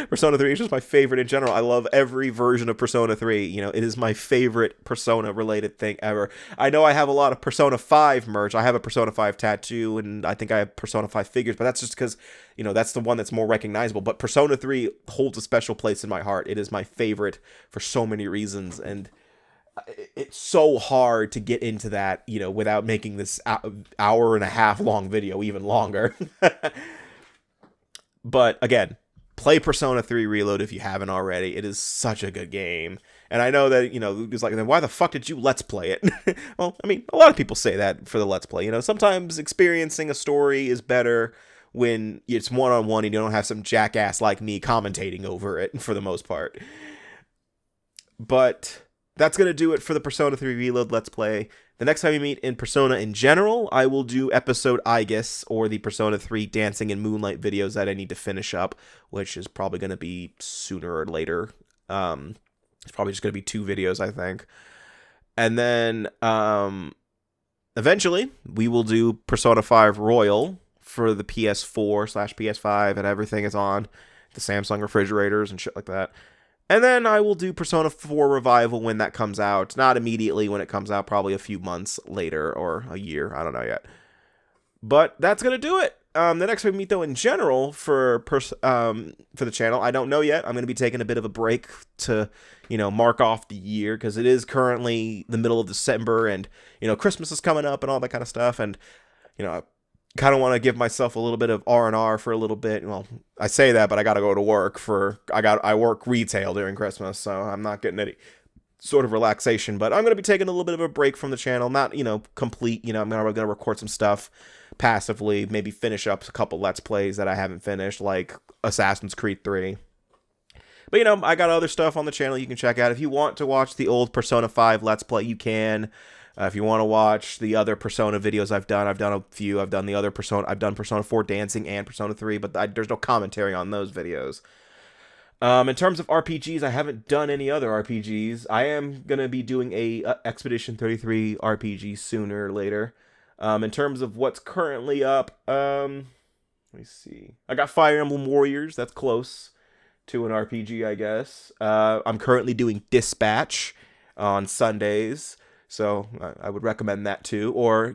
S1: Persona 3 is just my favorite in general. I love every version of Persona 3. It is my favorite Persona-related thing ever. I know I have a lot of Persona 5 merch. I have a Persona 5 tattoo, and I think I have Persona 5 figures, but that's just because, that's the one that's more recognizable. But Persona 3 holds a special place in my heart. It is my favorite for so many reasons, and it's so hard to get into that, without making this hour and a half long video even longer. But again, play Persona 3 Reload if you haven't already. It is such a good game. And I know that, it's like, then why the fuck did you Let's Play it? Well, I mean, a lot of people say that for the Let's Play. Sometimes experiencing a story is better when it's one-on-one and you don't have some jackass like me commentating over it for the most part. But that's going to do it for the Persona 3 Reload Let's Play. The next time we meet in Persona in general, I will do episode I guess, or the Persona 3 Dancing in Moonlight videos that I need to finish up, which is probably going to be sooner or later. It's probably just going to be 2 videos, I think. And then, eventually, we will do Persona 5 Royal for the PS4/PS5 and everything is on. The Samsung refrigerators and shit like that. And then I will do Persona 4 Revival when that comes out. Not immediately when it comes out, probably a few months later or a year. I don't know yet. But that's going to do it. The next time we meet, though, in general for the channel, I don't know yet. I'm going to be taking a bit of a break to, mark off the year because it is currently the middle of December and, Christmas is coming up and all that kind of stuff. And, kind of want to give myself a little bit of R&R for a little bit. Well, I say that, but I got to go to work I work retail during Christmas, so I'm not getting any sort of relaxation, but I'm going to be taking a little bit of a break from the channel, not, complete, I'm going to record some stuff passively, maybe finish up a couple Let's Plays that I haven't finished, like Assassin's Creed 3. But, I got other stuff on the channel you can check out. If you want to watch the old Persona 5 Let's Play, you can. If you want to watch the other Persona videos I've done a few. I've done Persona 4 Dancing and Persona 3, but there's no commentary on those videos. In terms of RPGs, I haven't done any other RPGs. I am going to be doing a Expedition 33 RPG sooner or later. In terms of what's currently up, let me see. I got Fire Emblem Warriors. That's close to an RPG, I guess. I'm currently doing Dispatch on Sundays, so I would recommend that too. Or,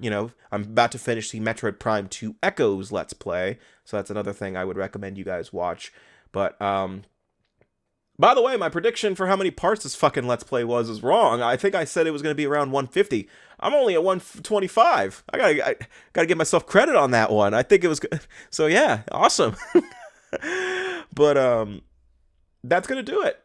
S1: I'm about to finish the Metroid Prime 2 Echoes Let's Play, so that's another thing I would recommend you guys watch. But, by the way, my prediction for how many parts this fucking Let's Play was wrong. I think I said it was going to be around 150. I'm only at 125. I gotta give myself credit on that one. I think it was good. So yeah, awesome. But, that's going to do it.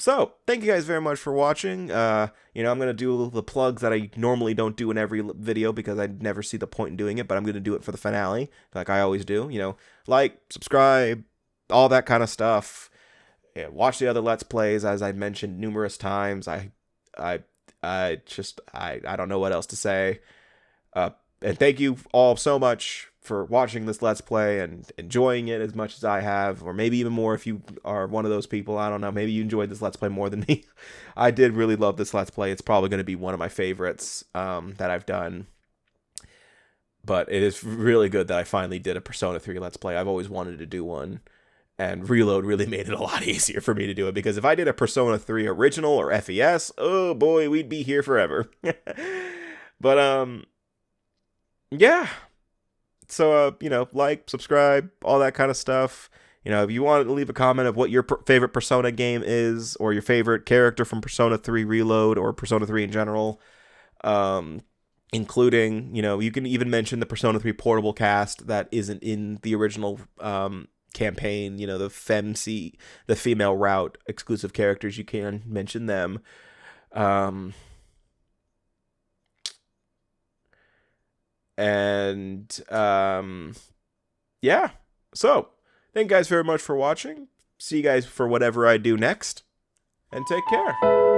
S1: So thank you guys very much for watching. I'm going to do the plugs that I normally don't do in every video because I never see the point in doing it, but I'm going to do it for the finale like I always do. Like, subscribe, all that kind of stuff. Yeah, watch the other Let's Plays, as I mentioned numerous times. I don't know what else to say. And thank you all so much for watching this Let's Play and enjoying it as much as I have, or maybe even more if you are one of those people. I don't know. Maybe you enjoyed this Let's Play more than me. I did really love this Let's Play. It's probably going to be one of my favorites that I've done. But it is really good that I finally did a Persona 3 Let's Play. I've always wanted to do one. And Reload really made it a lot easier for me to do it, because if I did a Persona 3 original or FES, oh boy, we'd be here forever. But, yeah. So, like, subscribe, all that kind of stuff. If you want to leave a comment of what your favorite Persona game is, or your favorite character from Persona 3 Reload, or Persona 3 in general, including, you can even mention the Persona 3 Portable cast that isn't in the original, campaign, the female route exclusive characters, you can mention them. Yeah. So, thank you guys very much for watching. See you guys for whatever I do next, and take care.